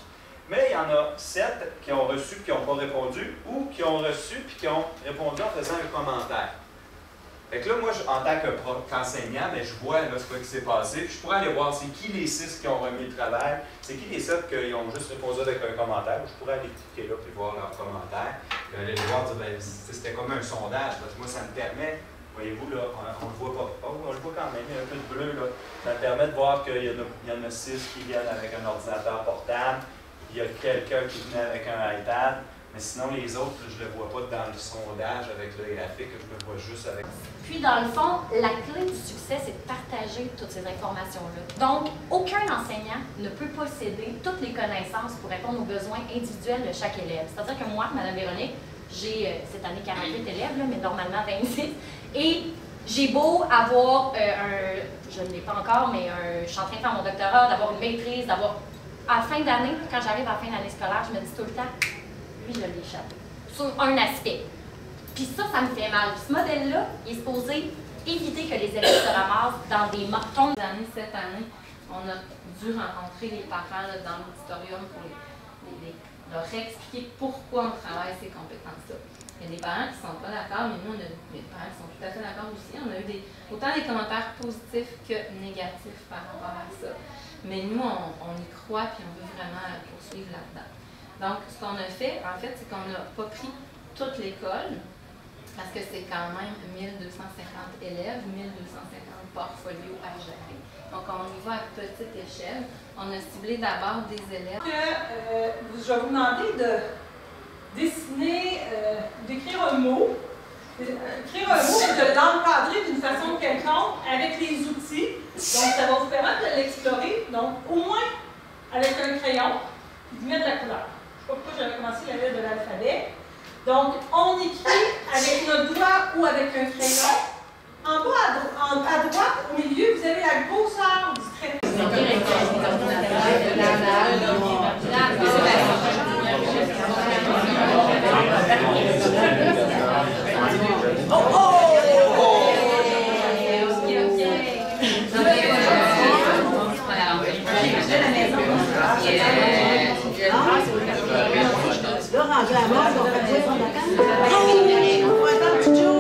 Mais il y en a 7 qui ont reçu et qui n'ont pas répondu, ou qui ont reçu et qui ont répondu en faisant un commentaire. Fait que là, moi, en tant qu'enseignant, je vois là, ce qui s'est passé, puis je pourrais aller voir c'est qui les 6 qui ont remis le travail, c'est qui les 7 qui ont juste répondu avec un commentaire. Je pourrais aller cliquer là et voir leurs commentaires. Et aller voir, dire, ben, c'était comme un sondage, parce que moi, ça me permet, voyez-vous, là, on le voit pas. Oh, on le voit quand même, il y a un peu de bleu, là. Ça me permet de voir qu'il y en a 6 qui viennent avec un ordinateur portable, il y a quelqu'un qui venait avec un iPad. Mais sinon, les autres, je ne le vois pas dans le sondage avec le graphique, je le vois juste avec... Puis, dans le fond, la clé du succès, c'est de partager toutes ces informations-là. Donc, aucun enseignant ne peut posséder toutes les connaissances pour répondre aux besoins individuels de chaque élève. C'est-à-dire que moi, Mme Véronique, j'ai cette année 48 élèves, là, mais normalement 26, et j'ai beau avoir je ne l'ai pas encore, mais je suis en train de faire mon doctorat, d'avoir une maîtrise, d'avoir... À la fin d'année, quand j'arrive à la fin d'année scolaire, je me dis tout le temps, je l'ai échappé, sur un aspect. Puis ça me fait mal. Puis ce modèle-là, il est supposé éviter que les élèves se ramassent dans des martons. Cette année, on a dû rencontrer les parents là, dans l'auditorium pour leur expliquer pourquoi on travaille ces compétences-là. Il y a des parents qui ne sont pas d'accord, mais nous, on a des parents qui sont tout à fait d'accord aussi. On a eu autant des commentaires positifs que négatifs par rapport à ça. Mais nous, on y croit et on veut vraiment poursuivre là-dedans. Donc, ce qu'on a fait, en fait, c'est qu'on n'a pas pris toute l'école, parce que c'est quand même 1250 élèves, 1250 portfolios à gérer. Donc, on y va à petite échelle. On a ciblé d'abord des élèves. Je vais vous demander de dessiner, d'écrire un mot, et de l'encadrer d'une façon quelconque avec les outils. Donc, ça va vous permettre de l'explorer. Donc, au moins avec un crayon, puis de mettre de la couleur. Je ne sais pas pourquoi j'avais commencé la lettre de l'alphabet. Donc, on écrit avec notre doigt ou avec un crayon. En bas, à droite, au milieu, vous avez la grosseur du trait. Là, rendu à mort, on va dire son vacances. On va attendre du jour.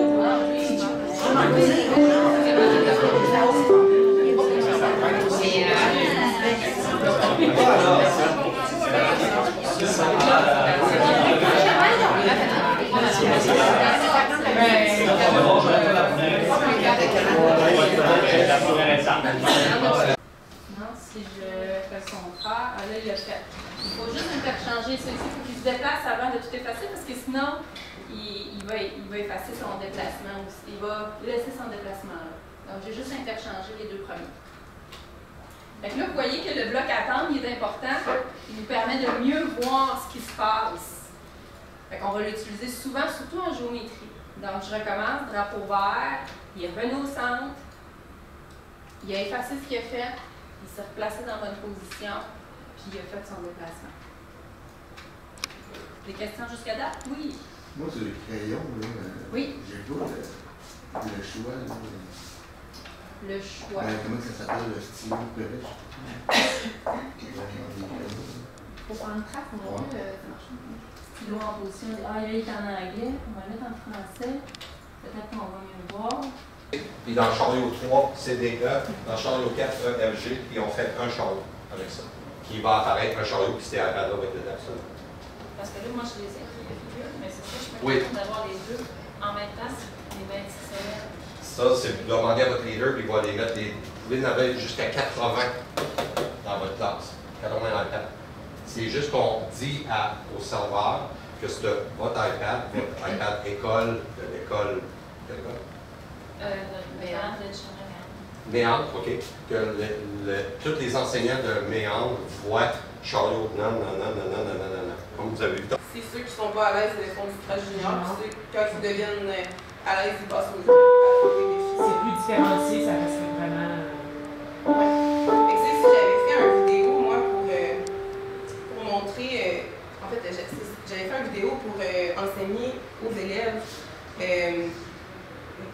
Si je fais son frère, là, il a fait. Il faut juste interchanger celui-ci. Il faut qu'il se déplace avant de tout effacer parce que sinon, il va effacer son déplacement aussi. Il va laisser son déplacement là. Donc, j'ai juste interchangé les deux premiers. Fait que là, vous voyez que le bloc attendre, il est important. Il nous permet de mieux voir ce qui se passe. Fait qu'on va l'utiliser souvent, surtout en géométrie. Donc, je recommence, drapeau vert, il est revenu au centre, il a effacé ce qu'il a fait, il s'est replacé dans bonne position, puis il a fait son déplacement. Des questions jusqu'à date? Oui. Moi, c'est le crayon, là. Oui. J'ai pas le choix, là. Le choix. Ben, comment ça s'appelle, le stylo périch? Faut prendre une trace, on va voir, ça marche. Stylo en position. Ah, là, il est en anglais, on va le mettre en français. Peut-être qu'on va mieux voir. Puis dans le chariot 3, CDE, dans le chariot 4, EFG, ils ont fait un chariot avec ça. Qui va apparaître un chariot qui s'était à avec le date. Parce que là, moi, je les ai écrits les figures, mais c'est ça, je peux oui. d'avoir les deux en même temps, les 26 élèves. Ça, c'est vous demandez à votre leader, puis il va les mettre. Vous pouvez en avoir jusqu'à 80 dans votre classe. 80 iPad. C'est juste qu'on dit au serveur que c'est votre iPad école de l'école. Quelle école? Méandre, OK. Que tous les enseignants de Méandre voient chariot, non, comme vous avez vu. C'est ceux qui ne sont pas à l'aise, ils font du stage junior, puis quand ils deviennent à l'aise, ils passent aux défis. C'est plus différencié, ça reste vraiment... Ouais. Si j'avais fait une vidéo, moi, pour montrer... en fait, j'avais fait une vidéo pour enseigner aux élèves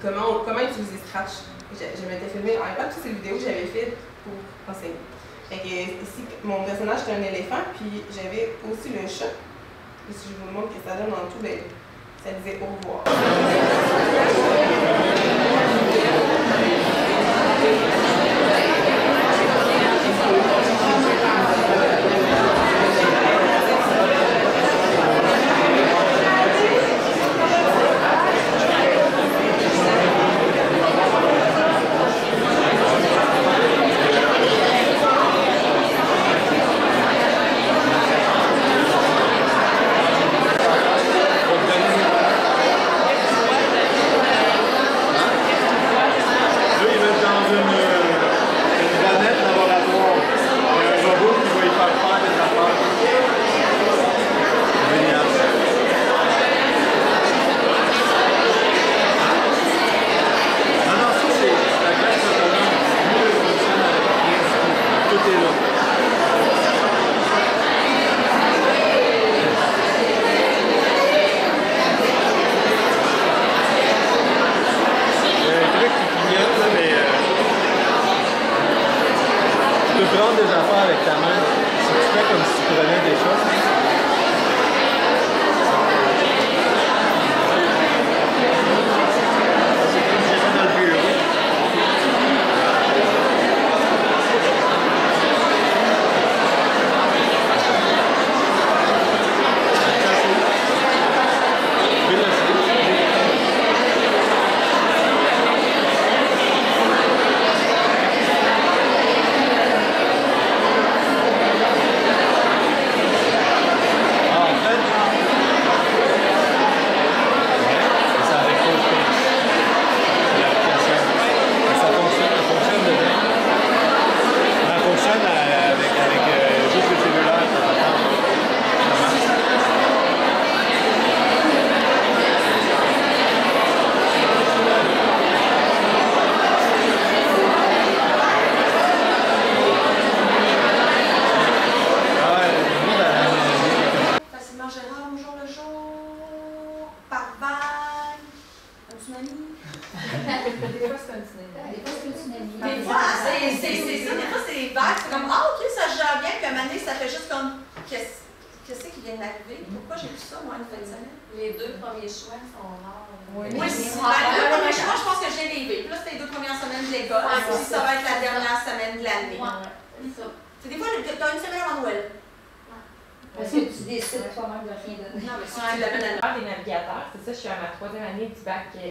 comment utiliser Scratch. Je m'étais filmé en iPad, c'est une vidéo que j'avais faite pour enseigner. Fait que, ici, mon personnage était un éléphant, puis j'avais aussi le chat. Et si je vous montre que ça donne en tout, ben, ça disait au revoir. Prendre des affaires avec ta main, si tu fais comme si tu prenais des choses.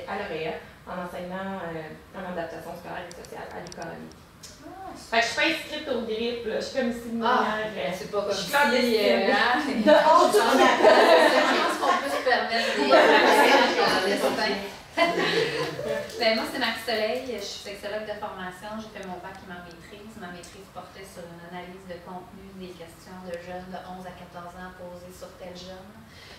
À l'Oréal en enseignant en adaptation scolaire et sociale à l'école. Fait que je suis pas inscrite au GRIP, là. Je suis comme ici de manière. C'est pas comme je suis si, de honte. Je pense qu'on peut se permettre Ben, moi, c'est Marie Soleil, je suis sexologue de formation, j'ai fait mon bac et ma maîtrise. Ma maîtrise portait sur une analyse de contenu des questions de jeunes de 11 à 14 ans posées sur tel jeune,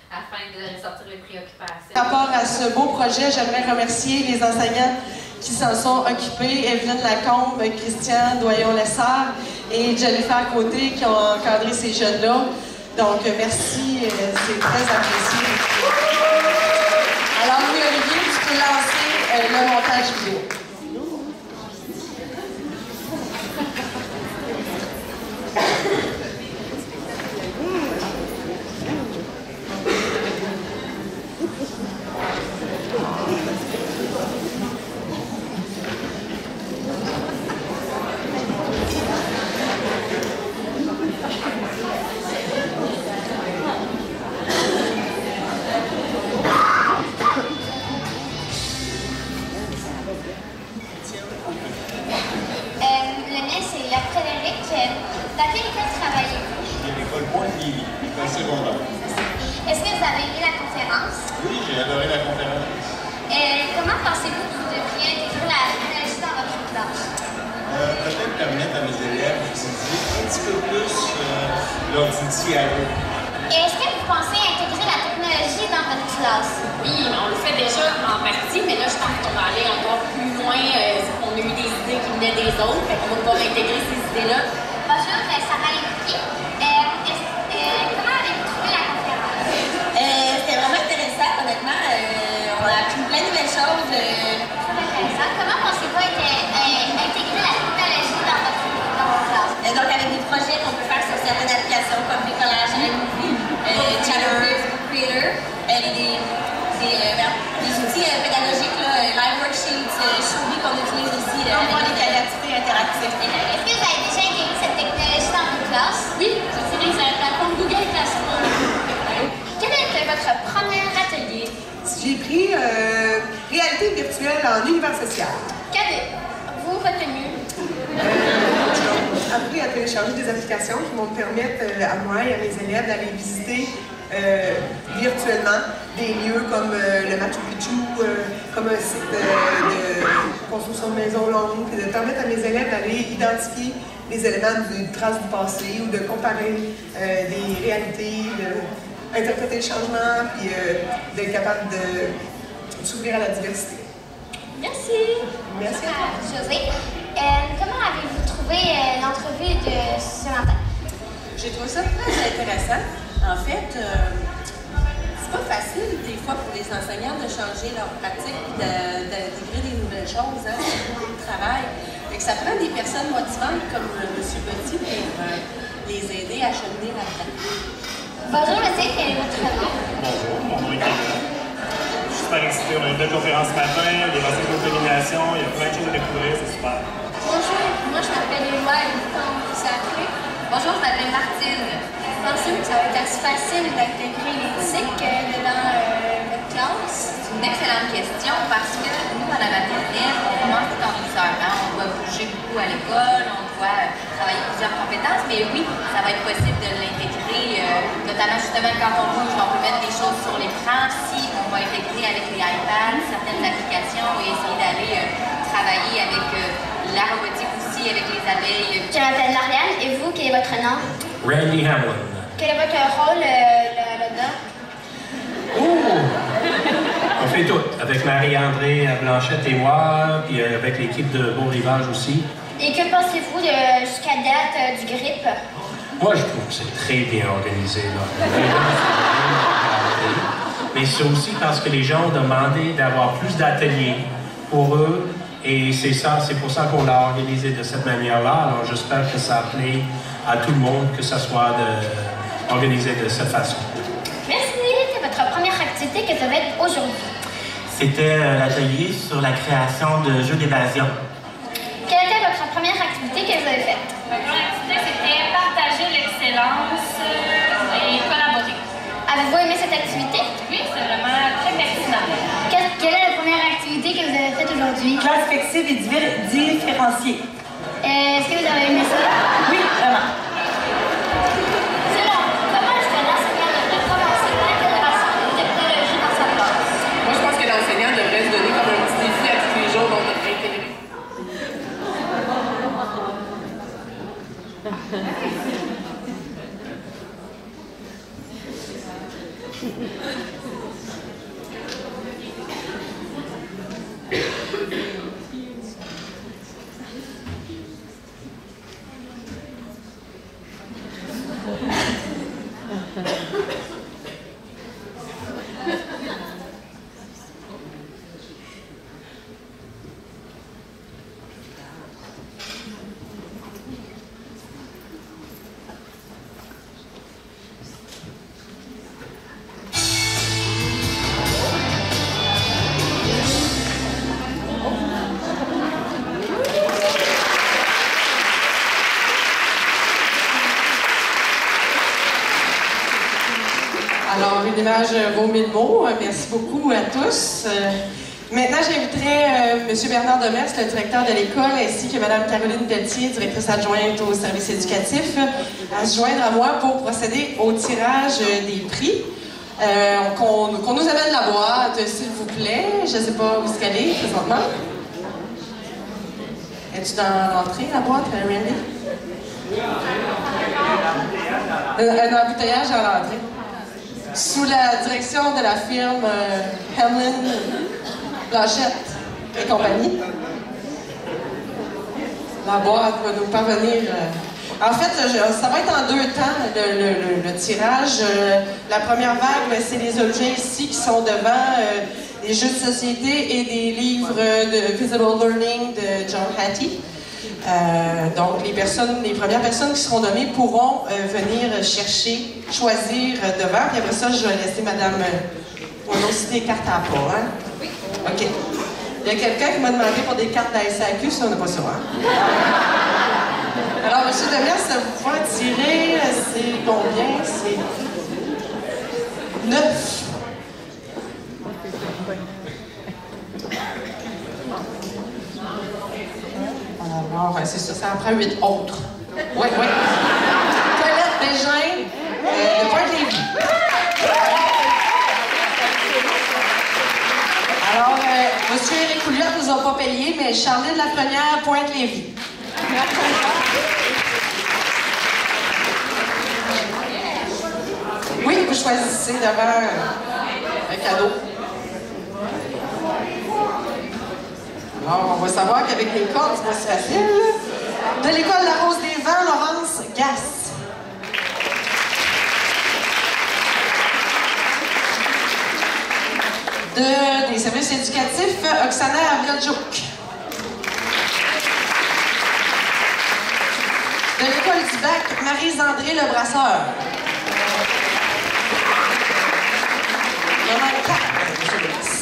afin de ressortir les préoccupations. Par rapport à ce beau projet, j'aimerais remercier les enseignants qui s'en sont occupés, Evelyne Lacombe, Christian Doyon-Lessard et Jennifer Côté qui ont encadré ces jeunes-là. Donc, merci, c'est très apprécié. Alors, oui, Olivier, tu peux lancer le montage vidéo. Est-ce que vous avez aimé la conférence? Oui, j'ai adoré la conférence. Comment pensez-vous que vous devriez intégrer la technologie dans votre classe? permettre à mes élèves d'utiliser un petit peu plus leurs outils à eux. Est-ce que vous pensez intégrer la technologie dans votre classe? Oui, on le fait déjà en partie, mais là, je pense qu'on va aller encore plus loin. On a eu des idées qui venaient des autres, fait qu'on va pouvoir intégrer ces idées-là. Bonjour, Sarah Lévy. Comment avez-vous trouvé la conférence? C'était vraiment intéressant, honnêtement. On a appris plein de nouvelles choses. Très intéressant. Comment pensez-vous intégrer la technologie dans votre classe? Donc, avec des projets qu'on peut faire sur certaines applications comme Bricolage, iMovie, Chatter, Creator, des outils pédagogiques, Live Worksheets, Showbie qu'on utilise aussi avec des activités interactives. Est-ce que vous avez déjà intégré cette technologie dans votre classe? Oui, j'utilise la plateforme Google Classroom. Quel est votre premier atelier? J'ai pris réalité virtuelle en univers social. Qu'avez-vous retenu? J'ai appris à télécharger des applications qui vont me permettre à moi et à mes élèves d'aller visiter virtuellement des lieux comme le Machu Picchu, comme un site de construction de maisons longues, puis de permettre à mes élèves d'aller identifier les éléments d'une trace du passé ou de comparer des réalités, d'interpréter le changement, puis d'être capable de s'ouvrir à la diversité. Merci. Merci. José, comment avez-vous trouvé l'entrevue de ce matin? J'ai trouvé ça très intéressant. En fait, c'est pas facile des fois pour les enseignants de changer leur pratique et d'intégrer des nouvelles choses. Hein? C'est beaucoup de travail. Et que ça prend des personnes motivantes comme M. Petit pour les aider à cheminer là-dedans. Bonjour, monsieur, quel est votre nom? Bonjour, mon nom est Kevin. Je suis super excité. On a une belle conférence ce matin, des recettes d'auto-élimination, il y a plein de choses à découvrir, c'est super. Bonjour, moi je m'appelle Éloi et comme vous savez. Bonjour, je m'appelle Martine. Pensez-vous que ça va être assez facile d'intégrer l'éthique dans votre classe? C'est une excellente question parce que nous, à la maternelle, on commence tout en douceur. Hein? On doit bouger beaucoup à l'école, on doit travailler plusieurs compétences, mais oui, ça va être possible de l'intégrer, notamment justement quand on bouge, on peut mettre des choses sur l'écran. Si on va intégrer avec les iPads, certaines applications et essayer d'aller travailler avec la robotique aussi, avec les abeilles. Je m'appelle Marianne et vous, quel est votre nom? Randy Hamlin. Quel est votre rôle là-dedans? On fait tout, avec Marie-André Blanchette et moi, puis avec l'équipe de Beau Rivage aussi. Et que pensez-vous jusqu'à date du GRIP? Moi, je trouve que c'est très bien organisé. Là. Mais c'est aussi parce que les gens ont demandé d'avoir plus d'ateliers pour eux. Et c'est ça, c'est pour ça qu'on l'a organisé de cette manière-là. Alors j'espère que ça plaît à tout le monde, que ça soit organisé de cette façon. Merci. C'est votre première activité que vous avez aujourd'hui. C'était l'atelier sur la création de jeux d'évasion. Quelle était votre première activité que vous avez faite? Ma première activité, c'était partager l'excellence et collaborer. Avez-vous aimé cette activité? Oui, c'est vraiment très pertinent. Quelle est la première activité que vous avez faite aujourd'hui? Classe flexible et différenciée. Est-ce que vous avez aimé ça? Oui, vraiment. Selon vous, comment est-ce que l'enseignant devrait commencer l'intégration des technologies dans sa classe? Moi, je pense que l'enseignant devrait se donner comme un petit défi à tous les jours dont on devrait intégrer. Alors, une image vaut mille mots. Merci beaucoup à tous. Maintenant, j'inviterai M. Bernard Demers, le directeur de l'école, ainsi que Mme Caroline Pelletier, directrice adjointe au service éducatif, à se joindre à moi pour procéder au tirage des prix. Qu'on nous amène la boîte, s'il vous plaît. Je ne sais pas où est-ce qu'elle est présentement. Es-tu dans l'entrée, la boîte, Randy? Un embouteillage à l'entrée. Sous la direction de la firme Hamlin, Blanchette et compagnie. La boîte va nous parvenir. En fait, ça va être en 2 temps, le tirage. La première vague, c'est les objets ici qui sont devant, des jeux de société et des livres de Visible Learning de John Hattie. Donc, les premières personnes qui seront nommées pourront venir choisir devant. Puis après ça, je vais laisser Madame... on a aussi des cartes à apport, hein? Oui. OK. Il y a quelqu'un qui m'a demandé pour des cartes de la SAQ, ça, on n'a pas ça, hein? Alors, M. Demers, vous pouvez tirer, c'est combien? C'est 9. Alors, c'est ça, ça en prend 8 autres. Oui, oui. Colette Bégin, de Pointe-Lévis. Alors, M. Éric Couliot ne nous a pas payé, mais Charline Lafrenière, Pointe-Lévis. Oui, vous choisissez devant un cadeau. Alors, on va savoir qu'avec les cordes, c'est pas si facile. De l'école La Rose des Vents, Laurence Gasse. Des services éducatifs, Oksana Aviadjouk. De l'école du Bac, Marie-André Lebrasseur. Il y en a 4, M. Denis.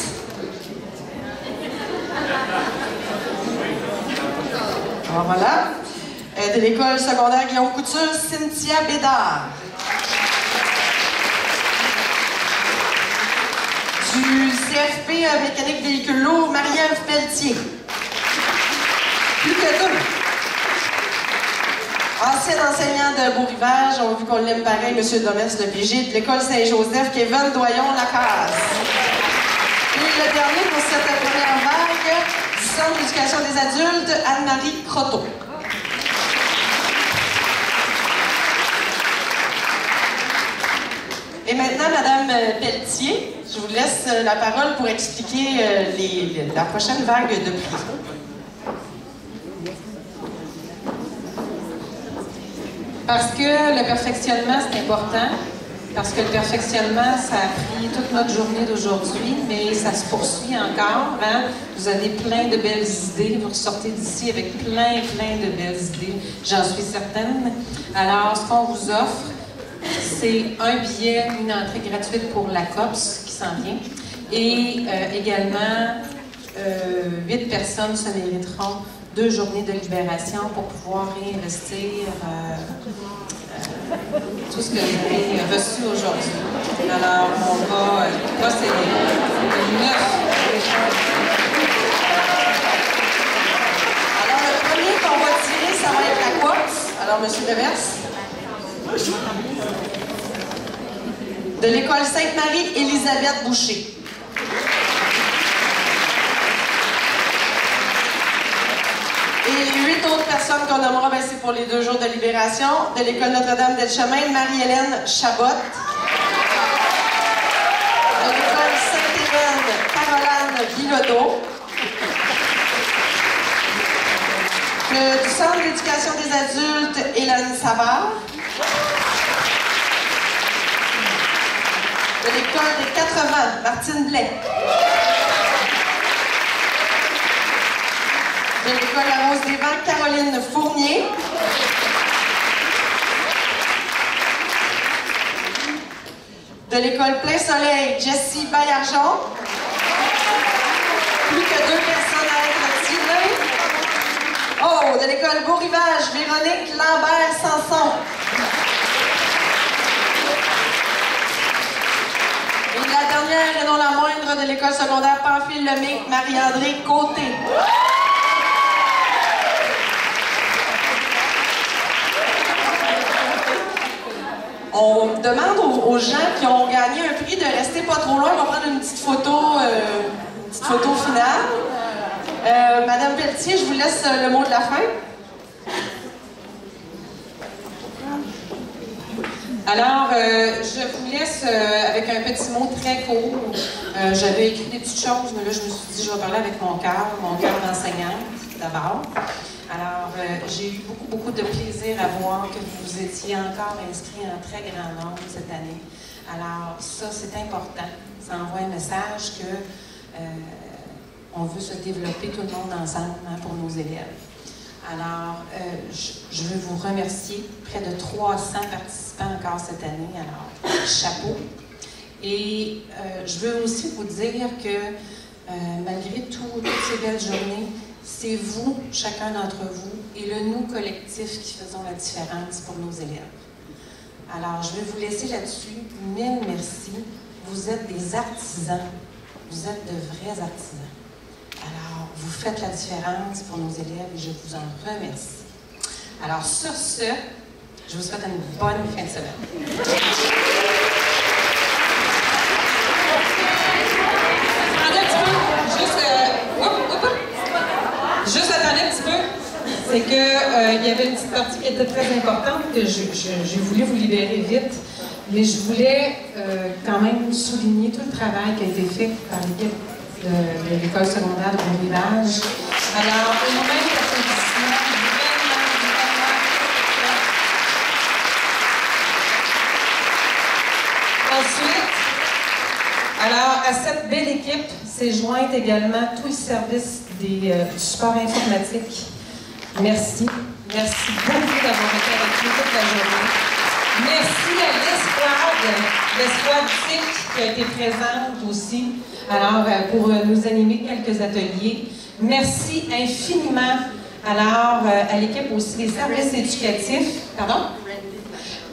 Alors voilà. De l'école secondaire Guillaume Couture, Cynthia Bédard. Du CFP mécanique véhicule lourd, Marie-Ève Pelletier. Plus que 2. Ancien enseignant de Beau-Rivage, on a vu qu'on l'aime pareil, M. Domès de Brigitte, de l'école Saint-Joseph, Kevin Doyon-Lacaze. Et le dernier pour cette première vague, du Centre d'éducation des adultes, Anne-Marie Croteau. Et maintenant, Mme Pelletier, je vous laisse la parole pour expliquer la prochaine vague de prix. Parce que le perfectionnement, c'est important. Parce que le perfectionnement, ça a pris toute notre journée d'aujourd'hui, mais ça se poursuit encore. Hein? Vous avez plein de belles idées. Vous ressortez d'ici avec plein de belles idées. J'en suis certaine. Alors, ce qu'on vous offre, c'est un billet, une entrée gratuite pour la COPS qui s'en vient. Et également, 8 personnes se mériteront 2 journées de libération pour pouvoir réinvestir tout ce que vous avez reçu aujourd'hui. Alors, on va procéder. 9. Alors, le premier qu'on va tirer, ça va être la COPS. Alors, M. Devers. De l'école Sainte-Marie, Élisabeth Boucher. Et 8 autres personnes qu'on nommera, ben, c'est pour les 2 jours de libération. De l'école Notre-Dame-des-Chemins, Marie-Hélène Chabot. De l'école Sainte-Hélène, Caroline Bilodeau. Du Centre d'éducation des adultes, Hélène Savard. De l'école des 80, Martine Blais. De l'école La Rose des Vents, Caroline Fournier. De l'école Plein Soleil, Jessie Baillargeon. Plus que 2 personnes à être tirées. Oh, de l'école Beau-Rivage, Véronique Lambert-Sanson. Et la dernière et non la moindre, de l'école secondaire Pamphile Lemay, Marie-André Côté. On demande aux gens qui ont gagné un prix de rester pas trop loin. On va prendre une petite photo finale. Madame Pelletier, je vous laisse le mot de la fin. Alors, je vous laisse avec un petit mot très court. J'avais écrit des petites choses, mais là, je me suis dit, je vais parler avec mon cœur d'enseignante, d'abord. Alors, j'ai eu beaucoup de plaisir à voir que vous étiez encore inscrits en très grand nombre cette année. Alors, ça, c'est important. Ça envoie un message que on veut se développer tout le monde ensemble pour nos élèves. Alors, je veux vous remercier. Près de 300 participants encore cette année. Alors, chapeau. Et je veux aussi vous dire que malgré toutes ces belles journées, c'est vous, chacun d'entre vous, et le nous collectif qui faisons la différence pour nos élèves. Alors, je vais vous laisser là-dessus. Mille merci. Vous êtes des artisans. Vous êtes de vrais artisans. Alors, vous faites la différence pour nos élèves et je vous en remercie. Alors, sur ce, je vous souhaite une bonne fin de semaine. Juste attendez un petit peu. C'est qu'il y avait une petite partie qui était très importante que j'ai voulu vous libérer vite. Mais je voulais quand même souligner tout le travail qui a été fait par l'équipe de l'école secondaire de Beau-Rivage. Alors, une même applaudissement, Ensuite, alors, à cette belle équipe s'est jointe également tout le service du support informatique. Merci. Merci beaucoup d'avoir été avec nous toute la journée. Merci à l'escouade TIC qui a été présente aussi, alors pour nous animer quelques ateliers. Merci infiniment alors à l'équipe aussi des services éducatifs, pardon?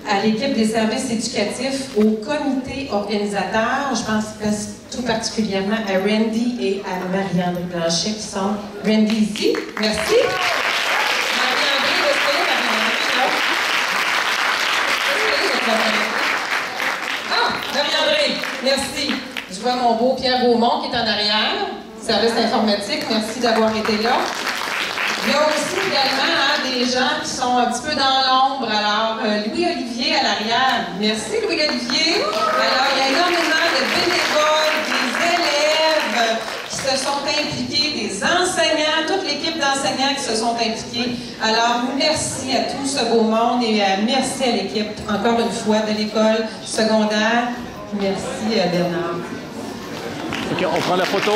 À l'équipe des services éducatifs, au comité organisateur, je pense tout particulièrement à Randy et à Marie-André Blanchet qui sont Randy ici. Merci. Marie-André, merci. Je vois mon beau Pierre Beaumont qui est en arrière, service informatique, merci d'avoir été là. Il y a aussi également des gens qui sont un petit peu dans l'ombre. Alors, Louis-Olivier à l'arrière. Merci Louis-Olivier. Alors, il y a énormément de bénévoles, des élèves qui se sont impliqués, des enseignants, toute l'équipe d'enseignants qui se sont impliqués. Alors, merci à tout ce beau monde et merci à l'équipe, encore une fois, de l'école secondaire. Merci Bernard. OK, on prend la photo.